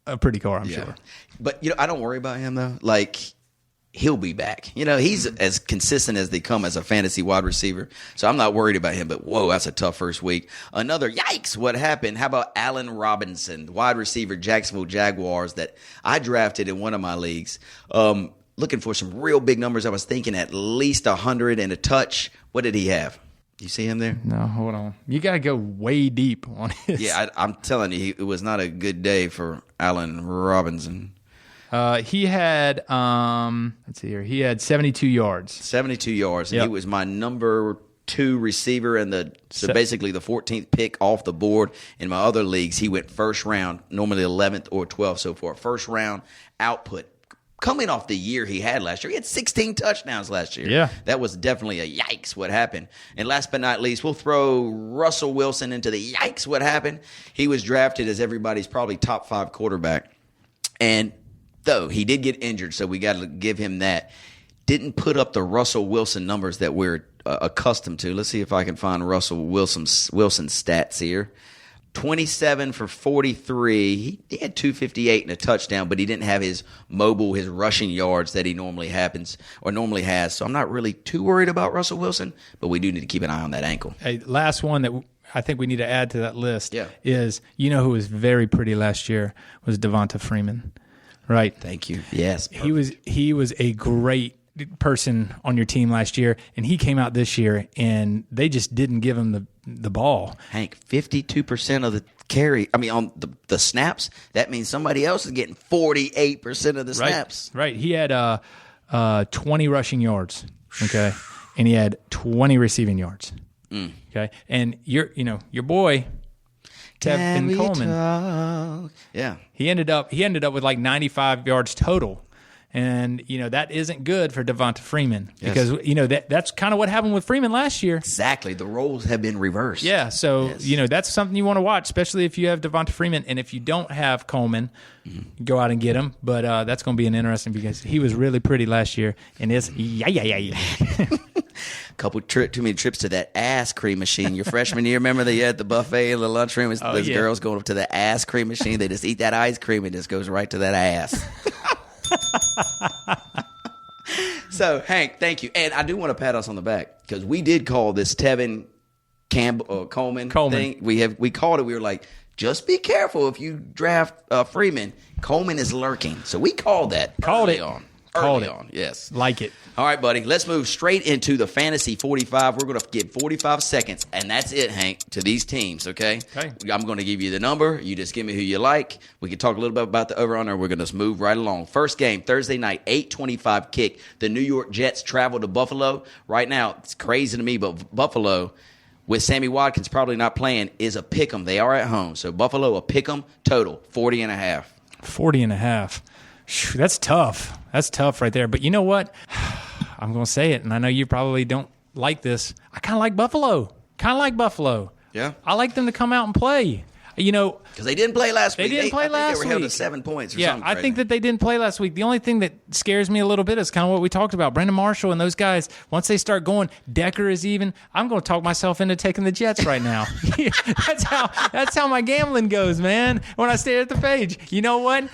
a pretty car, I'm sure. But I don't worry about him though. Like, he'll be back. He's as consistent as they come as a fantasy wide receiver. So I'm not worried about him, but whoa, that's a tough first week. Another yikes, what happened? How about Allen Robinson, wide receiver, Jacksonville Jaguars, that I drafted in one of my leagues. Looking for some real big numbers. I was thinking at least 100 and a touch. What did he have? You see him there? No, hold on. You got to go way deep on his. Yeah, I'm telling you, it was not a good day for Allen Robinson. He had, let's see here, he had 72 yards. 72 yards. And Yep. he was my number 2 receiver so basically the 14th pick off the board. In my other leagues, he went first round, normally 11th or 12th so far. First round output. Coming off the year he had last year, he had 16 touchdowns last year. Yeah. That was definitely a yikes what happened. And last but not least, we'll throw Russell Wilson into the yikes what happened. He was drafted as everybody's probably top 5 quarterback. And though he did get injured, so we got to give him that. Didn't put up the Russell Wilson numbers that we're accustomed to. Let's see if I can find Russell Wilson's stats here. 27 for 43. He had 258 and a touchdown, but he didn't have his rushing yards that he normally has. So I'm not really too worried about Russell Wilson, but we do need to keep an eye on that ankle. Hey, last one that I think we need to add to that list Yeah. is, who was very pretty last year was Devonta Freeman, right? Thank you. Yes. He was a great person on your team last year, and he came out this year, and they just didn't give him the ball. Hank, 52% of the on the snaps, that means somebody else is getting 48% of the snaps. Right. He had 20 rushing yards, okay, and he had 20 receiving yards, okay, and your boy Tevin Coleman, yeah, he ended up with like 95 yards total. And, that isn't good for Devonta Freeman because, that's kind of what happened with Freeman last year. Exactly. The roles have been reversed. Yeah. So, that's something you want to watch, especially if you have Devonta Freeman. And if you don't have Coleman, go out and get him. But that's going to be an interesting because he was really pretty last year. And it's Couple too many trips to that ass cream machine. Your freshman year, remember they had the buffet in the lunchroom? Those girls going up to the ass cream machine. They just eat that ice cream and it just goes right to that ass. So, Hank, thank you. And I do want to pat us on the back because we did call this Tevin Coleman thing. We called it. We were like, just be careful if you draft Freeman. Coleman is lurking. So we called that early on. Yes. Like it. All right, buddy. Let's move straight into the Fantasy 45. We're going to give 45 seconds, and that's it, Hank, to these teams, okay? I'm going to give you the number. You just give me who you like. We can talk a little bit about the over-under. We're going to just move right along. First game, Thursday night, 8:25 kick. The New York Jets travel to Buffalo. Right now, it's crazy to me, but Buffalo, with Sammy Watkins probably not playing, is a pick 'em. They are at home. So Buffalo, a pick 'em total, 40.5. 40.5. That's tough. That's tough right there. But you know what? I'm going to say it, and I know you probably don't like this. I kind of like Buffalo. Yeah? I like them to come out and play. Because they didn't play last week. They didn't play last week. They were held to 7 points or something. I think that they didn't play last week. The only thing that scares me a little bit is kind of what we talked about. Brandon Marshall and those guys, once they start going, Decker is even. I'm going to talk myself into taking the Jets right now. That's how my gambling goes, man. When I stare at the page. You know what?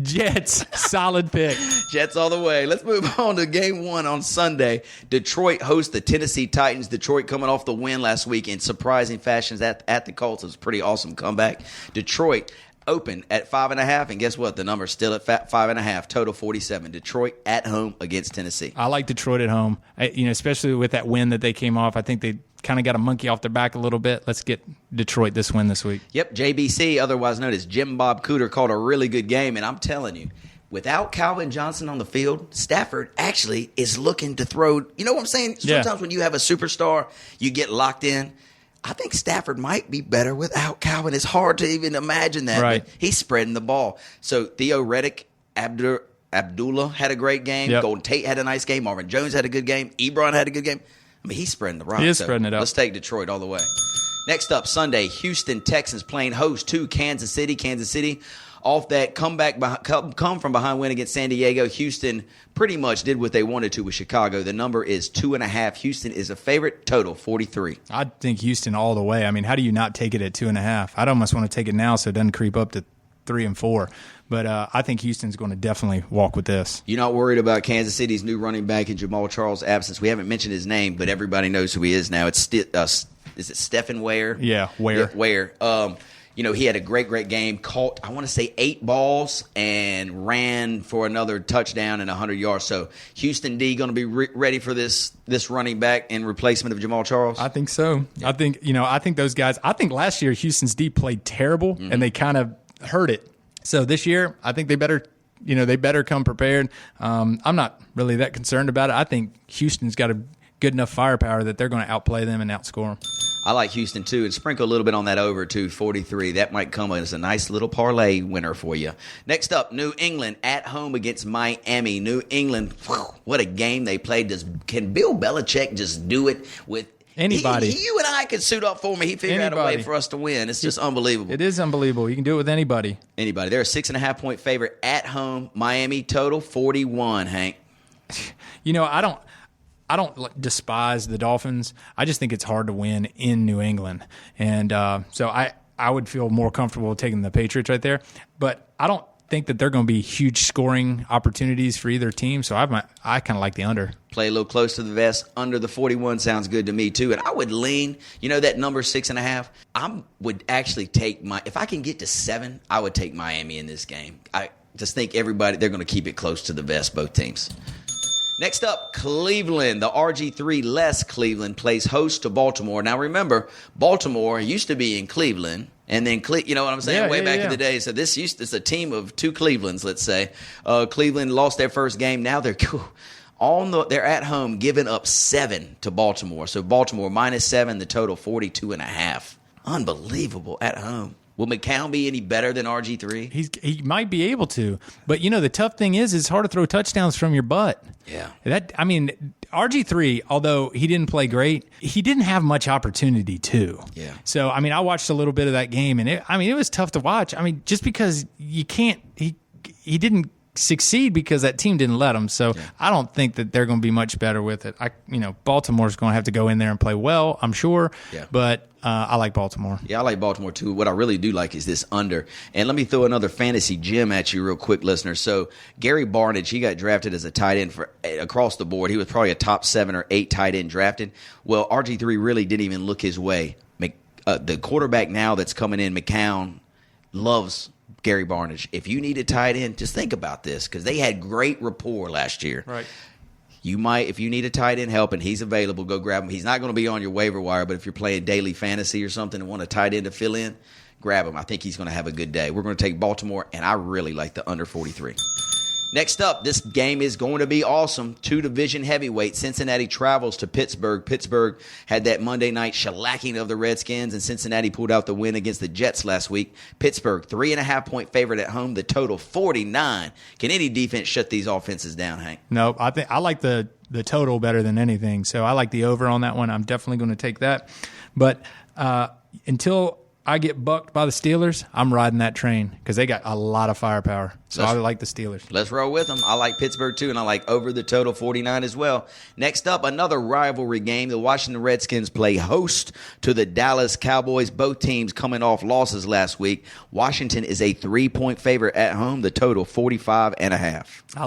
Jets, solid pick. Jets all the way. Let's move on to game 1 on Sunday. Detroit hosts the Tennessee Titans. Detroit coming off the win last week in surprising fashions at the Colts. It was a pretty awesome comeback. Detroit opened at 5.5, and guess what? The number's still at 5.5. Total 47. Detroit at home against Tennessee. I like Detroit at home. Especially with that win that they came off. I think they kind of got a monkey off their back a little bit. Let's get Detroit this win this week. Yep, JBC, otherwise known as Jim Bob Cooter, called a really good game, and I'm telling you, without Calvin Johnson on the field, Stafford actually is looking to throw. You know what I'm saying? Sometimes when you have a superstar, you get locked in. I think Stafford might be better without Calvin. It's hard to even imagine that. Right. But he's spreading the ball. So Theo Reddick, Abdullah had a great game. Yep. Golden Tate had a nice game. Marvin Jones had a good game. Ebron had a good game. I mean, he's spreading the rock. He is spreading it out. Let's take Detroit all the way. Next up, Sunday, Houston Texans playing host to Kansas City. Kansas City, off that come from behind win against San Diego. Houston pretty much did what they wanted to with Chicago. The number is 2.5. Houston is a favorite. Total 43. I think Houston all the way. I mean, how do you not take it at 2.5? I'd almost want to take it now so it doesn't creep up to 3 and 4. But I think Houston's going to definitely walk with this. You're not worried about Kansas City's new running back in Jamal Charles' absence. We haven't mentioned his name, but everybody knows who he is now. It's is it Stephen Ware? Yeah, Ware. Ware. He had a great game. Caught, I want to say, 8 balls and ran for another touchdown and 100 yards. So Houston D going to be ready for this running back in replacement of Jamal Charles? I think so. Yeah. I think those guys. I think last year Houston's D played terrible and they kind of hurt it. So this year, I think they better they better come prepared. I'm not really that concerned about it. I think Houston's got a good enough firepower that they're going to outplay them and outscore them. I like Houston, too, and sprinkle a little bit on that over, too, 43. That might come as a nice little parlay winner for you. Next up, New England at home against Miami. New England, what a game they played. Can Bill Belichick just do it with anybody? You and I could suit up for him. He figured out a way for us to win. It's just unbelievable. It is unbelievable. You can do it with anybody. Anybody. They're a 6.5-point favorite at home. Miami total 41, Hank. I don't despise the Dolphins. I just think it's hard to win in New England. And so I would feel more comfortable taking the Patriots right there. But I don't think that they're going to be huge scoring opportunities for either team. So I kind of like the under. Play a little close to the vest. Under the 41 sounds good to me, too. And I would lean, that number 6.5. I would actually take if I can get to 7, I would take Miami in this game. I just think they're going to keep it close to the vest, both teams. Next up, Cleveland. The RG3 less Cleveland plays host to Baltimore. Now, remember, Baltimore used to be in Cleveland, and then, you know what I'm saying, way back in the day. So this is a team of two Clevelands, let's say. Cleveland lost their first game. Now they're they're at home, giving up 7 to Baltimore. So Baltimore -7, the total 42.5. Unbelievable at home. Will McCown be any better than RG3? He might be able to, but the tough thing is it's hard to throw touchdowns from your butt. Yeah. RG3, although he didn't play great, he didn't have much opportunity too. Yeah. So I watched a little bit of that game, and it was tough to watch. Just because you can't, he didn't succeed because that team didn't let him. So I don't think that they're going to be much better with it. Baltimore's going to have to go in there and play well, I'm sure. Yeah. But I like Baltimore. Yeah, I like Baltimore too. What I really do like is this under. And let me throw another fantasy gem at you real quick, listeners. So Gary Barnidge, he got drafted as a tight end across the board. He was probably a top 7 or 8 tight end drafted. Well, RG3 really didn't even look his way. The quarterback now that's coming in, McCown, loves Gary Barnidge. If you need a tight end, just think about this, because they had great rapport last year. Right. You might, if you need a tight end help and he's available, go grab him. He's not going to be on your waiver wire, but if you're playing daily fantasy or something and want a tight end to fill in, grab him. I think he's going to have a good day. We're going to take Baltimore, and I really like the under 43. Next up, this game is going to be awesome. 2 division heavyweights. Cincinnati travels to Pittsburgh. Pittsburgh had that Monday night shellacking of the Redskins, and Cincinnati pulled out the win against the Jets last week. Pittsburgh, 3.5-point favorite at home. The total 49. Can any defense shut these offenses down, Hank? No, I like the total better than anything. So I like the over on that one. I'm definitely going to take that. But until I get bucked by the Steelers, I'm riding that train because they got a lot of firepower. So I like the Steelers. Let's roll with them. I like Pittsburgh, too, and I like over the total 49 as well. Next up, another rivalry game. The Washington Redskins play host to the Dallas Cowboys. Both teams coming off losses last week. Washington is a 3-point favorite at home. The total 45.5. I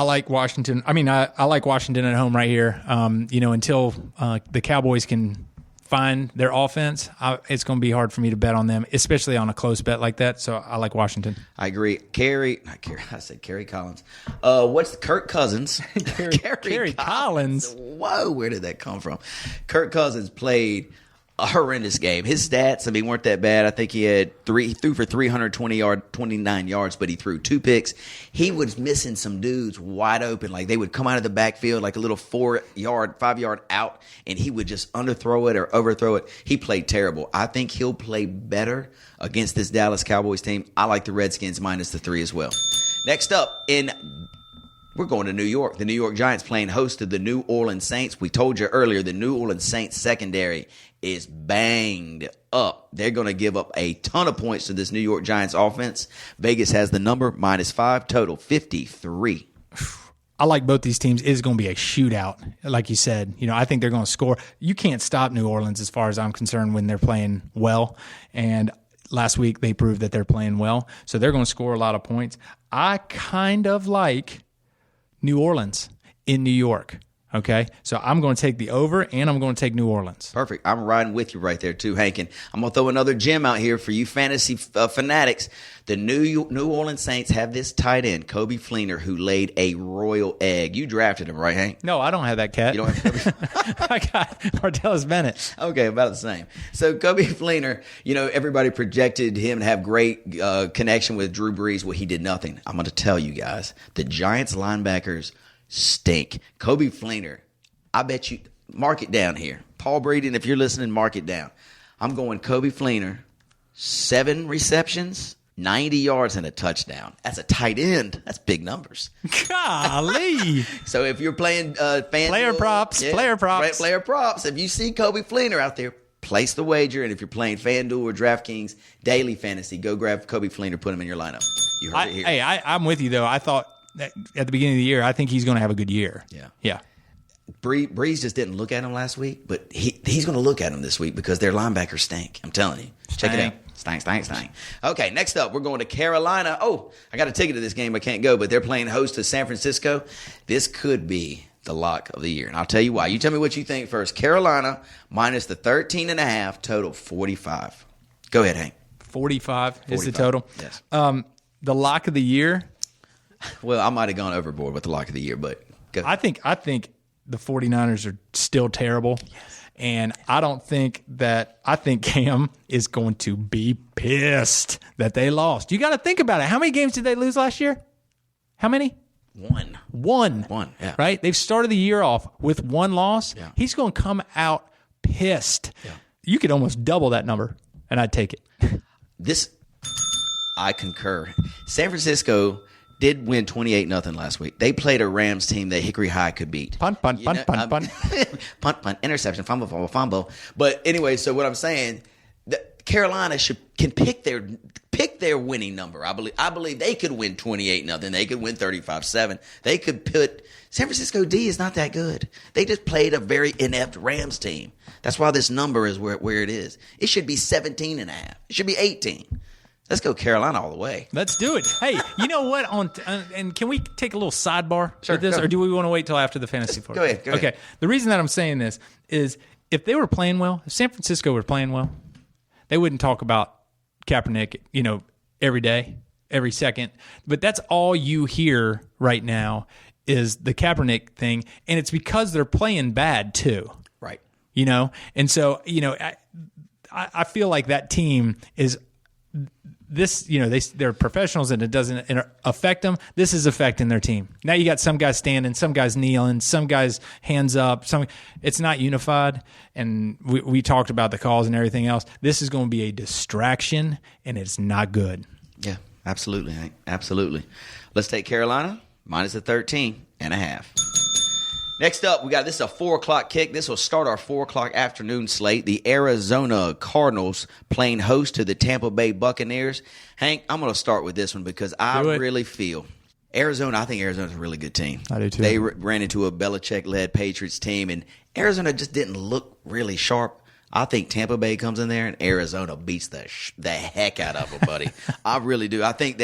like Washington. I like Washington at home right here. Until the Cowboys can find their offense, it's going to be hard for me to bet on them, especially on a close bet like that. So I like Washington. I agree. Kerry Collins. What's Kirk Cousins? Kerry Collins. Whoa, where did that come from? Kirk Cousins played a horrendous game. His stats, weren't that bad. I think he threw for 29 yards, but he threw 2 picks. He was missing some dudes wide open. Like they would come out of the backfield like a little 5-yard out, and he would just underthrow it or overthrow it. He played terrible. I think he'll play better against this Dallas Cowboys team. I like the Redskins minus the 3 as well. Next up, we're going to New York. The New York Giants playing host to the New Orleans Saints. We told you earlier the New Orleans Saints secondary is banged up. They're going to give up a ton of points to this New York Giants offense. Vegas has the number -5, total 53. I like both these teams. It is going to be a shootout, like you said. I think they're going to score. You can't stop New Orleans as far as I'm concerned when they're playing well. And last week they proved that they're playing well. So they're going to score a lot of points. I kind of like New Orleans in New York. Okay, so I'm going to take the over, and I'm going to take New Orleans. Perfect. I'm riding with you right there too, Hank. And I'm going to throw another gem out here for you fantasy fanatics. The New Orleans Saints have this tight end, Kobe Fleener, who laid a royal egg. You drafted him, right, Hank? No, I don't have that cat. You don't have Kobe? I got Martellus Bennett. Okay, about the same. So Kobe Fleener, everybody projected him to have great connection with Drew Brees. Well, he did nothing. I'm going to tell you guys, the Giants linebackers stink. Kobe Fleener, I bet you, mark it down here. Paul Breeden, if you're listening, mark it down. I'm going Kobe Fleener, 7 receptions, 90 yards, and a touchdown. That's a tight end. That's big numbers. Golly. So if you're playing player props, player props. If you see Kobe Fleener out there, place the wager. And if you're playing FanDuel or DraftKings Daily Fantasy, go grab Kobe Fleener, put him in your lineup. You heard it here. Hey, I'm with you, though. I thought at the beginning of the year, I think he's going to have a good year. Yeah. Breeze just didn't look at him last week, but he's going to look at him this week because their linebackers stink. I'm telling you. Check it out. Stank. Okay, next up, we're going to Carolina. Oh, I got a ticket to this game. I can't go, but they're playing host to San Francisco. This could be the lock of the year, and I'll tell you why. You tell me what you think first. Carolina minus the 13.5, total 45. Go ahead, Hank. 45 is the total? Yes. The lock of the year? Well, I might have gone overboard with the lock of the year, but go. I think the 49ers are still terrible. Yes. And I think Cam is going to be pissed that they lost. You got to think about it. How many games did they lose last year? How many? One. Yeah. Right? They've started the year off with 1 loss. Yeah. He's going to come out pissed. Yeah. You could almost double that number, and I'd take it. I concur. San Francisco did win 28-0 last week. They played a Rams team that Hickory High could beat. Punt. Punt, interception, fumble. But anyway, so what I'm saying, Carolina can pick their winning number. I believe they could win 28-0. They could win 35-7. They could put San Francisco D is not that good. They just played a very inept Rams team. That's why this number is where it is. It should be 17.5. It should be 18. Let's go Carolina all the way. Let's do it. Hey, you know what? And can we take a little sidebar with this, or do we want to wait till after the fantasy football? Go ahead. Okay. The reason that I'm saying this is if they were playing well, if San Francisco were playing well, they wouldn't talk about Kaepernick, every day, every second. But that's all you hear right now is the Kaepernick thing, and it's because they're playing bad too. Right. And so I feel like that team is. They're professionals and it doesn't affect them. This is affecting their team. Now you got some guys standing, some guys kneeling, some guys hands up. It's not unified. And we talked about the calls and everything else. This is going to be a distraction, and it's not good. Yeah, absolutely, Hank. Absolutely. Let's take Carolina minus the 13.5. Next up, this is a 4 o'clock kick. This will start our 4 o'clock afternoon slate. The Arizona Cardinals playing host to the Tampa Bay Buccaneers. Hank, I'm going to start with this one because I really feel I think Arizona's a really good team. I do too. They ran into a Belichick-led Patriots team, and Arizona just didn't look really sharp. I think Tampa Bay comes in there and Arizona beats the heck out of them, buddy. I really do. I think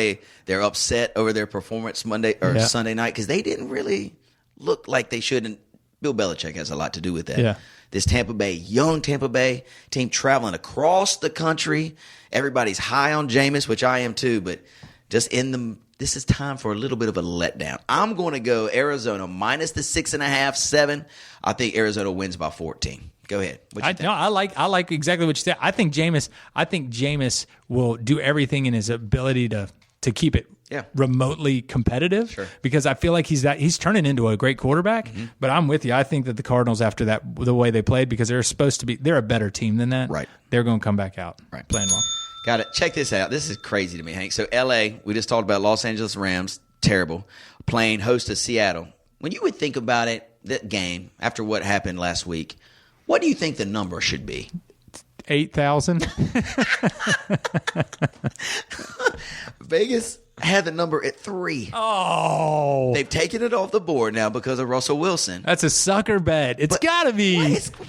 they're upset over their performance Sunday night because they didn't really look like they should, and Bill Belichick has a lot to do with that. Yeah. This young Tampa Bay team traveling across the country. Everybody's high on Jameis, which I am too, but just this is time for a little bit of a letdown. I'm going to go Arizona minus the 6.5, 7. I think Arizona wins by 14. Go ahead. I like exactly what you said. I think Jameis will do everything in his ability to keep it remotely competitive. Sure. Because I feel like he's turning into a great quarterback. Mm-hmm. But I'm with you. I think that the Cardinals, after that, the way they played, because they're a better team than that. Right. They're going to come back out playing well. Got it. Check this out. This is crazy to me, Hank. So L.A., we just talked about Los Angeles Rams, terrible, playing host to Seattle. When you would think about it, that game, after what happened last week, what do you think the number should be? 8,000. Vegas had the number at 3. Oh, They've taken it off the board now because of Russell Wilson. that's a sucker bet. It's got to be.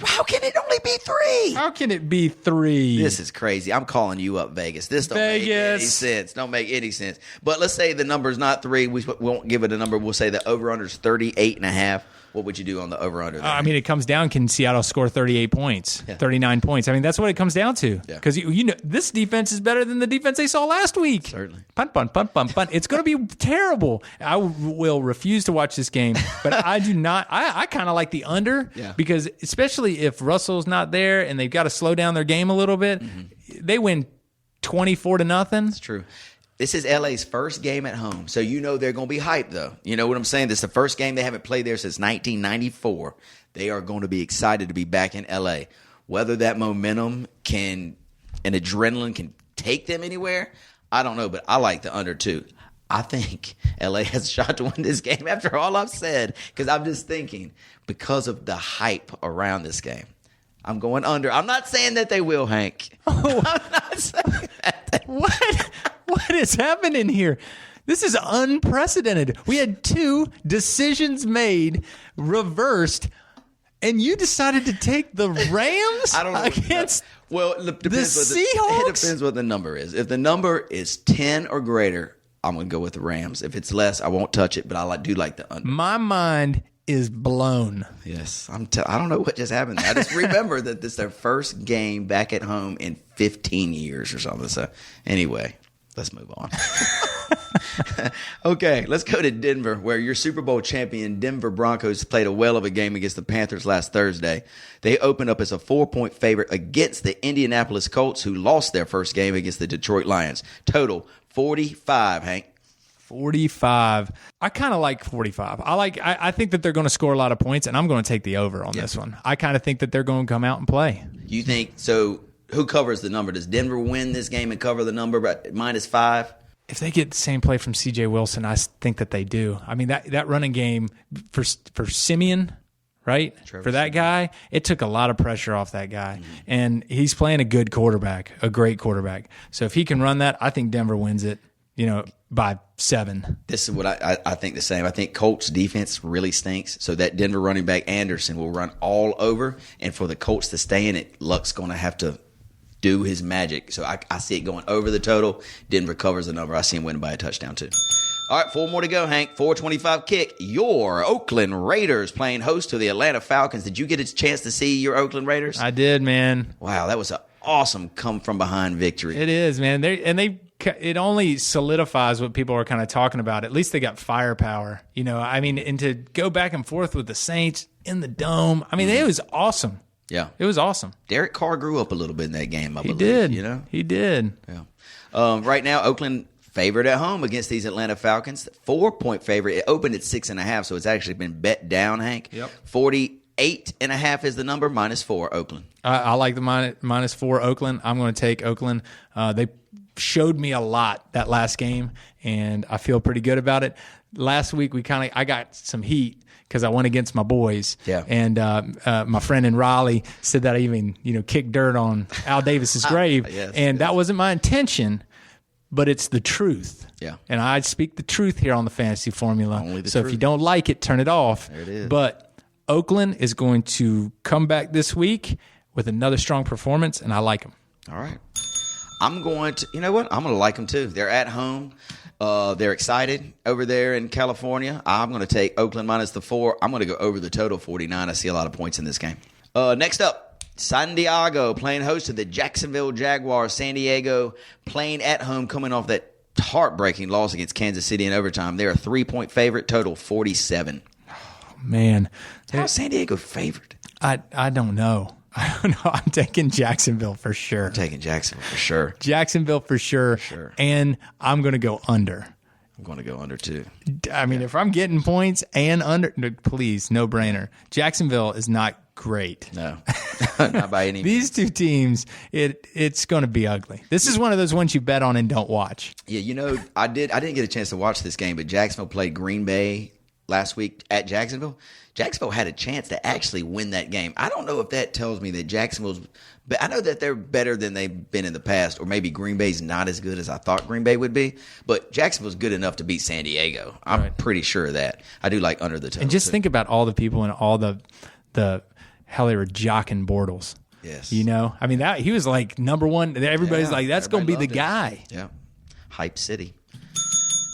How can it only be 3? How can it be 3? This is crazy. I'm calling you up, Vegas. This don't make any sense. Don't make any sense. But let's say the number's not 3. We won't give it a number. We'll say the over-under is 38.5. What would you do on the over-under there? I mean, it comes down, can Seattle score 38 points, 39 points? I mean, that's what it comes down to. Because, you know, this defense is better than the defense they saw last week. Certainly. Punt, punt, punt, punt, punt. It's going to be terrible. I will refuse to watch this game. But I do not. I kind of like the under. Because especially if Russell's not there and they've got to slow down their game a little bit, they win 24-0. That's true. This is LA's first game at home, so you know they're going to be hyped, though. You know what I'm saying? This is the first game they haven't played there since 1994. They are going to be excited to be back in LA. Whether that momentum and adrenaline can take them anywhere, I don't know, but I like the under, too. I think LA has a shot to win this game after all I've said, because I'm just thinking, because of the hype around this game, I'm going under. I'm not saying that they will, Hank. I'm not saying that. What is happening here? This is unprecedented. We had 2 decisions made, reversed, and you decided to take the Rams against the Seahawks? It depends what the number is. If the number is 10 or greater, I'm going to go with the Rams. If it's less, I won't touch it, but I do like the under. My mind is blown. Yes. I don't know what just happened. I just remember that this is their first game back at home in 15 years or something. So anyway, let's move on. Okay, let's go to Denver, where your Super Bowl champion Denver Broncos played a whale of a game against the Panthers last Thursday. They opened up as a 4-point favorite against the Indianapolis Colts, who lost their first game against the Detroit Lions. Total 45, Hank. 45. I kind of like 45. I think that they're going to score a lot of points, and I'm going to take the over on this one. I kind of think that they're going to come out and play. You think so? Who covers the number? Does Denver win this game and cover the number at -5? If they get the same play from C.J. Wilson, I think that they do. I mean, that running game for Simeon, right? For that guy, it took a lot of pressure off that guy. And he's playing a good quarterback, a great quarterback. So if he can run that, I think Denver wins it, by 7. This is what I think the same. I think Colts defense really stinks. So that Denver running back Anderson will run all over. And for the Colts to stay in it, Luck's going to have to do his magic. So I see it going over the total. Denver covers the number. I see him winning by a touchdown too. All right, 4 more to go, Hank. 4:25 kick. Your Oakland Raiders playing host to the Atlanta Falcons. Did you get a chance to see your Oakland Raiders? I did, man. Wow, that was an awesome come-from-behind victory. It is, man. It only solidifies what people are kind of talking about. At least they got firepower. And to go back and forth with the Saints in the Dome, it was awesome. Yeah. It was awesome. Derek Carr grew up a little bit in that game, I believe. He did. He did. Yeah. Right now, Oakland favored at home against these Atlanta Falcons. 4-point favorite. It opened at 6.5, so it's actually been bet down, Hank. Yep. 48.5 is the number, -4 Oakland. I like the -4 Oakland. I'm going to take Oakland. They showed me a lot that last game, and I feel pretty good about it. Last week, I got some heat because I went against my boys. Yeah. And my friend in Raleigh said that I even, kicked dirt on Al Davis's grave. Yes. That wasn't my intention, but it's the truth. Yeah. And I speak the truth here on the Fantasy Formula. Only the so truth. if you don't like it, turn it off. There it is. But Oakland is going to come back this week with another strong performance, and I like them. All right. I'm going to, I'm going to like them too. They're at home. They're excited over there in California. I'm going to take Oakland -4. I'm going to go over the total 49. I see a lot of points in this game. Next up, San Diego playing host to the Jacksonville Jaguars. San Diego playing at home, coming off that heartbreaking loss against Kansas City in overtime. They're a 3-point favorite, total 47. Oh, man. How's San Diego favored? I don't know. I don't know. I'm taking Jacksonville for sure. I'm taking Jacksonville for sure. Jacksonville for sure. And I'm going to go under. I'm going to go under too. If I'm getting points and under, please, no brainer. Jacksonville is not great. No, not by any means. These two teams, it's going to be ugly. This is one of those ones you bet on and don't watch. Yeah, I didn't get a chance to watch this game, but Jacksonville played Green Bay last week at Jacksonville. Jacksonville had a chance to actually win that game. I don't know if that tells me that Jacksonville's – but I know that they're better than they've been in the past, or maybe Green Bay's not as good as I thought Green Bay would be. But Jacksonville's good enough to beat San Diego. I'm pretty sure of that. I do like under the total. And just think about all the people and all the how they were jocking Bortles. Yes. You know? I mean, he was like number one. Everybody's like, that's going to be the guy. Yeah. Hype City.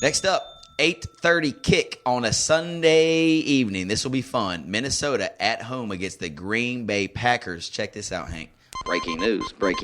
Next up. 8:30 kick on a Sunday evening. This will be fun. Minnesota at home against the Green Bay Packers. Check this out, Hank. Breaking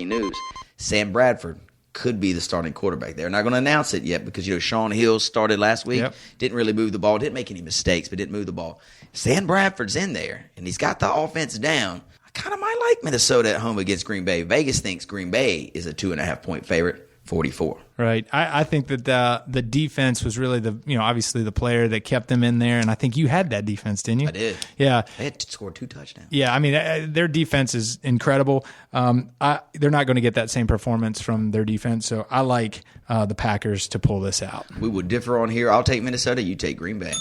news. Sam Bradford could be the starting quarterback. They're not going to announce it yet because, Sean Hill started last week. Yep. Didn't really move the ball. Didn't make any mistakes, but didn't move the ball. Sam Bradford's in there, and he's got the offense down. I kind of might like Minnesota at home against Green Bay. Vegas thinks Green Bay is a 2.5-point favorite. 44. Right. I think that the defense was really obviously the player that kept them in there, and I think you had that defense, didn't you? I did. Yeah. They had to score 2 touchdowns. Yeah, I mean, their defense is incredible. They're not going to get that same performance from their defense, so I like the Packers to pull this out. We would differ on here. I'll take Minnesota. You take Green Bay.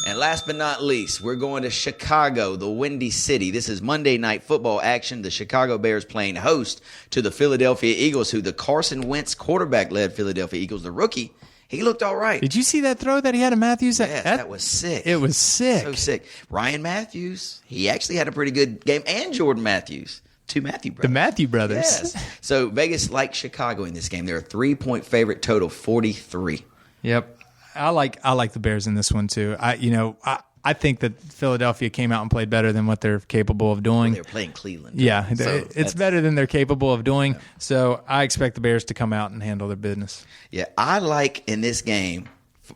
And last but not least, we're going to Chicago, the Windy City. This is Monday Night Football action. The Chicago Bears playing host to the Philadelphia Eagles, who the Carson Wentz quarterback-led Philadelphia Eagles, the rookie. He looked all right. Did you see that throw that he had to Matthews? Yes, that was sick. It was sick. So sick. Ryan Matthews, he actually had a pretty good game, and Jordan Matthews. 2 Matthew brothers. The Matthew brothers. Yes. So Vegas likes Chicago in this game. They're a 3-point favorite, total 43. Yep. I like the Bears in this one too. I think that Philadelphia came out and played better than what they're capable of doing. Well, they're playing Cleveland. Yeah, so it's better than they're capable of doing. Yeah. So I expect the Bears to come out and handle their business. Yeah, I like in this game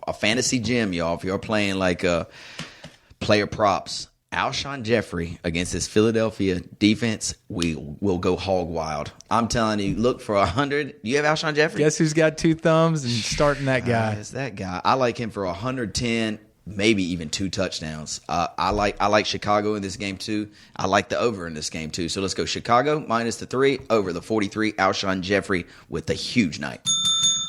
a fantasy gym, y'all. If you're playing like player props, Alshon Jeffrey against this Philadelphia defense, we will go hog wild. I'm telling you, look for 100. You have Alshon Jeffrey? Guess who's got 2 thumbs and starting that guy? It's that guy. I like him for 110, maybe even 2 touchdowns. I like Chicago in this game too. I like the over in this game too. So let's go Chicago minus the 3, over the 43. Alshon Jeffrey with a huge night.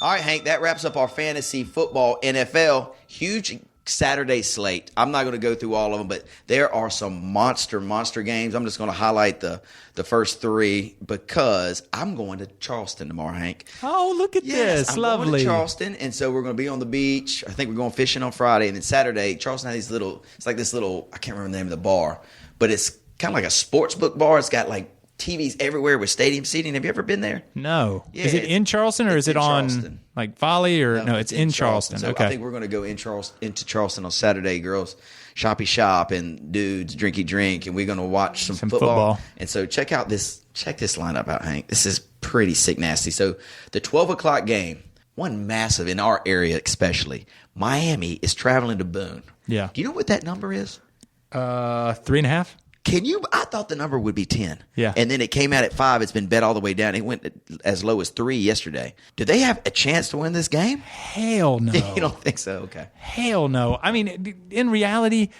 All right, Hank, that wraps up our fantasy football NFL. Huge Saturday slate. I'm not going to go through all of them, but there are some monster games. I'm just going to highlight the first 3 because I'm going to Charleston tomorrow, Hank. Oh, look at this. I'm lovely. Going to Charleston, and so we're going to be on the beach. I think we're going fishing on Friday, and then Saturday, Charleston has it's like this little, I can't remember the name of the bar, but it's kind of like a sports book bar. It's got like TVs everywhere with stadium seating. Have you ever been there? No. Yeah, is it in Charleston or is it on Charleston. Like Folly or no? It's in Charleston. So okay. I think we're going to go into Charleston on Saturday, girls. Shoppy shop and dudes drinky drink, and we're going to watch some football. And so check this lineup out, Hank. This is pretty sick nasty. So the 12 o'clock game, one massive in our area especially. Miami is traveling to Boone. Yeah. Do you know what that number is? 3.5. Can you? I thought the number would be 10. Yeah. And then it came out at 5. It's been bet all the way down. It went as low as 3 yesterday. Do they have a chance to win this game? Hell no. You don't think so? Okay. Hell no. I mean, in reality,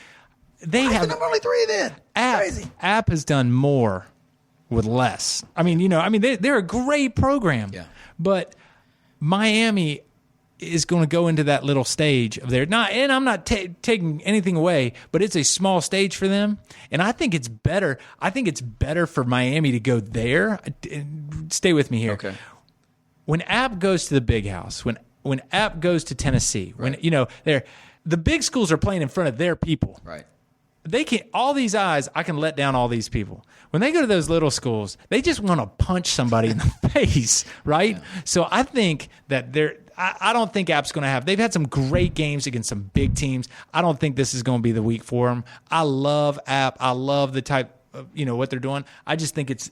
they Why have. is the number only 3 then? Crazy. App has done more with less. I mean, they're a great program. Yeah. But Miami is going to go into that little stage of their and I'm not taking anything away, but it's a small stage for them, and I think it's better. I think it's better for Miami to go there. Stay with me here. Okay. When App goes to the Big House, when App goes to Tennessee, right. when the big schools are playing in front of their people. Right. They can all these eyes. I can let down all these people. When they go to those little schools, they just want to punch somebody in the face, right? Yeah. So I think that I don't think App's going to have. They've had some great games against some big teams. I don't think this is going to be the week for them. I love App. I love the type of, what they're doing. I just think it's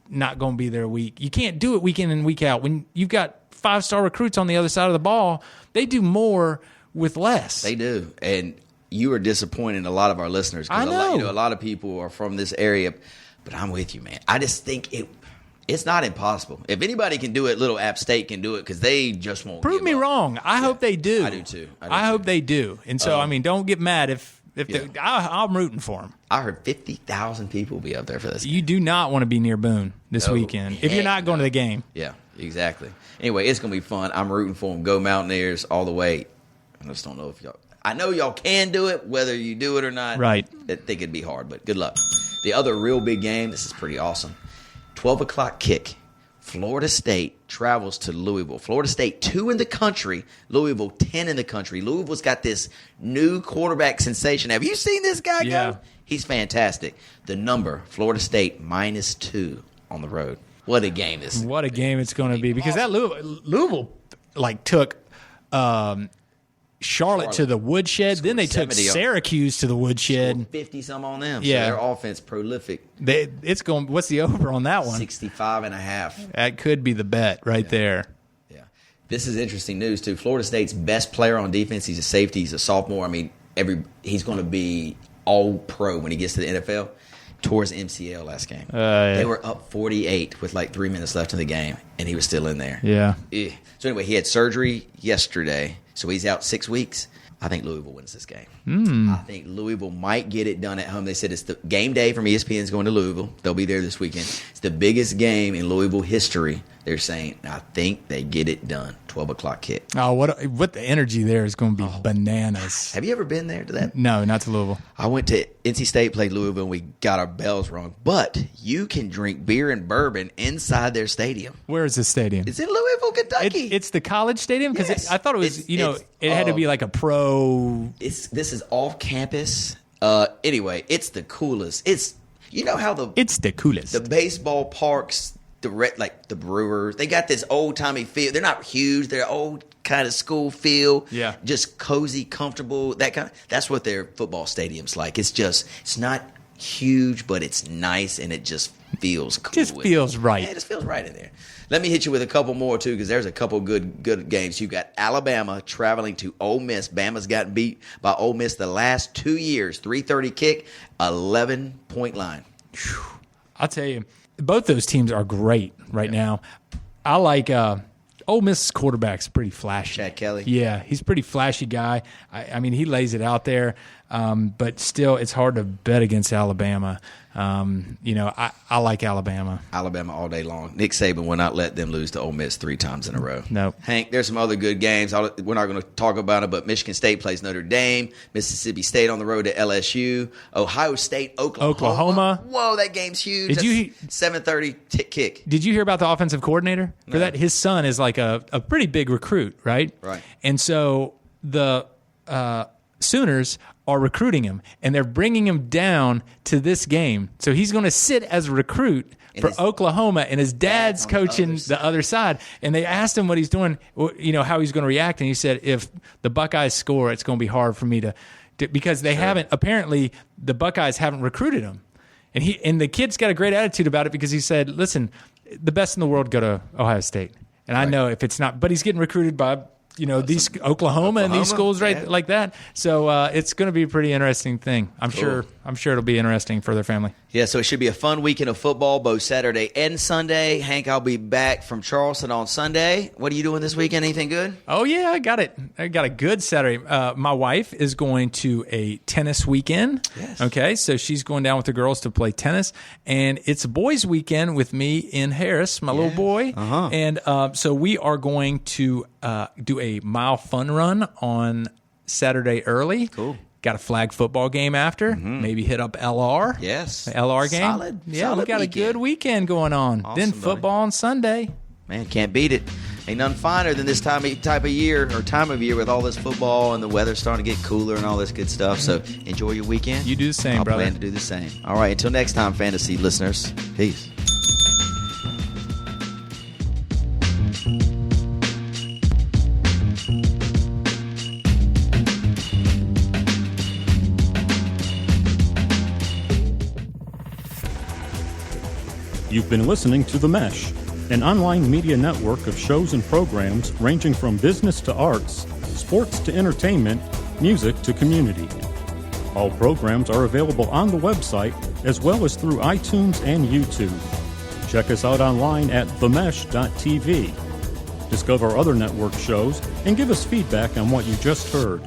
not going to be their week. You can't do it week in and week out. When you've got 5-star recruits on the other side of the ball, they do more with less. They do, and you are disappointing a lot of our listeners. I know. A lot of people are from this area, but I'm with you, man. I just think it's not impossible. If anybody can do it, little App State can do it because they just won't. Prove me wrong. I hope they do. I do too. I hope they do. And so, don't get mad if I'm rooting for them. I heard 50,000 people will be up there for this. You do not want to be near Boone this weekend if you're not going to the game. Yeah, exactly. Anyway, it's going to be fun. I'm rooting for them. Go Mountaineers all the way. I just don't know if y'all. I know y'all can do it, whether you do it or not. Right. I think it'd be hard, but good luck. The other real big game, this is pretty awesome. 12 o'clock kick. Florida State travels to Louisville. Florida State 2 in the country, Louisville 10 in the country. Louisville's got this new quarterback sensation. Have you seen this guy go? He's fantastic. The number, Florida State -2 on the road. What a game this is. What a game it's going to be, because that Louisville like took Charlotte to the woodshed. Then they took Syracuse to the woodshed. 50-some on them. Yeah. So their offense prolific. It's going. What's the over on that one? 65.5. That could be the bet right there. Yeah. This is interesting news, too. Florida State's best player on defense, he's a safety. He's a sophomore. I mean, he's going to be all pro when he gets to the NFL. Tore his MCL last game. They were up 48 with like 3 minutes left in the game, and he was still in there. Yeah. So anyway, he had surgery yesterday, so he's out 6 weeks. I think Louisville wins this game. I think Louisville might get it done at home. They said it's the game day from ESPN's going to Louisville. They'll be there this weekend. It's the biggest game in Louisville history. They're saying, I think they get it done. 12 o'clock kick. Oh, what the energy there is going to be bananas. Have you ever been there to that? No, not to Louisville. I went to NC State, played Louisville, and we got our bells rung. But you can drink beer and bourbon inside their stadium. Where is this stadium? It's in Louisville, Kentucky. It's the college stadium? Because Yes. I thought it was, it had to be like a pro. This is off campus. Anyway, it's the coolest. It's how It's the coolest. the baseball parks, like the Brewers, they got this old timey feel. They're not huge. They're old kind of school feel. Yeah. Just cozy, comfortable. That's what their football stadium's like. It's not huge, but it's nice and it just feels cool. Just feels right. Yeah, it just feels right in there. Let me hit you with a couple more, too, because there's a couple good games. You got Alabama traveling to Ole Miss. Bama's gotten beat by Ole Miss the last 2 years. 3:30 kick, 11-point line. I'll tell you, both those teams are great right now. I like Ole Miss's quarterback's pretty flashy. Chad Kelly. Yeah, he's a pretty flashy guy. I mean, he lays it out there, but still, it's hard to bet against Alabama. I like Alabama. Alabama all day long. Nick Saban will not let them lose to Ole Miss 3 times in a row. No. Hank, there's some other good games. We're not going to talk about it, but Michigan State plays Notre Dame. Mississippi State on the road to LSU. Ohio State, Oklahoma. Whoa, that game's huge. Did you 7:30 kick. Did you hear about the offensive coordinator for that? His son is like a pretty big recruit, right? Right. And so the Sooners are recruiting him, and they're bringing him down to this game. So he's going to sit as a recruit for Oklahoma, and his dad's coaching the other side. And they asked him what he's doing, how he's going to react, and he said, if the Buckeyes score, it's going to be hard for me to because they haven't, apparently the Buckeyes haven't recruited him. And the kid's got a great attitude about it because he said, listen, the best in the world go to Ohio State. And I know if it's not, but he's getting recruited by these Oklahoma and these schools like that. So it's going to be a pretty interesting thing. I'm sure it'll be interesting for their family. Yeah, so it should be a fun weekend of football, both Saturday and Sunday. Hank, I'll be back from Charleston on Sunday. What are you doing this weekend? Anything good? Oh, yeah, I got it. I got a good Saturday. My wife is going to a tennis weekend. Yes. Okay, so she's going down with the girls to play tennis. And it's a boys' weekend with me in Harris, my little boy. Uh-huh. And so we are going to do a mile fun run on Saturday early. Cool. Got a flag football game after. Maybe hit up LR. Yes. The LR game. Solid we got weekend. a good weekend going on. Awesome, Then buddy. football on Sunday. Man, can't beat it. Ain't nothing finer than this time of year with all this football and the weather starting to get cooler and all this good stuff. So enjoy your weekend. You do the same, I'll brother. plan to do the same. All right, until next time, fantasy listeners. Peace. You've been listening to The Mesh, an online media network of shows and programs ranging from business to arts, sports to entertainment, music to community. All programs are available on the website as well as through iTunes and YouTube. Check us out online at themesh.tv. Discover other network shows and give us feedback on what you just heard.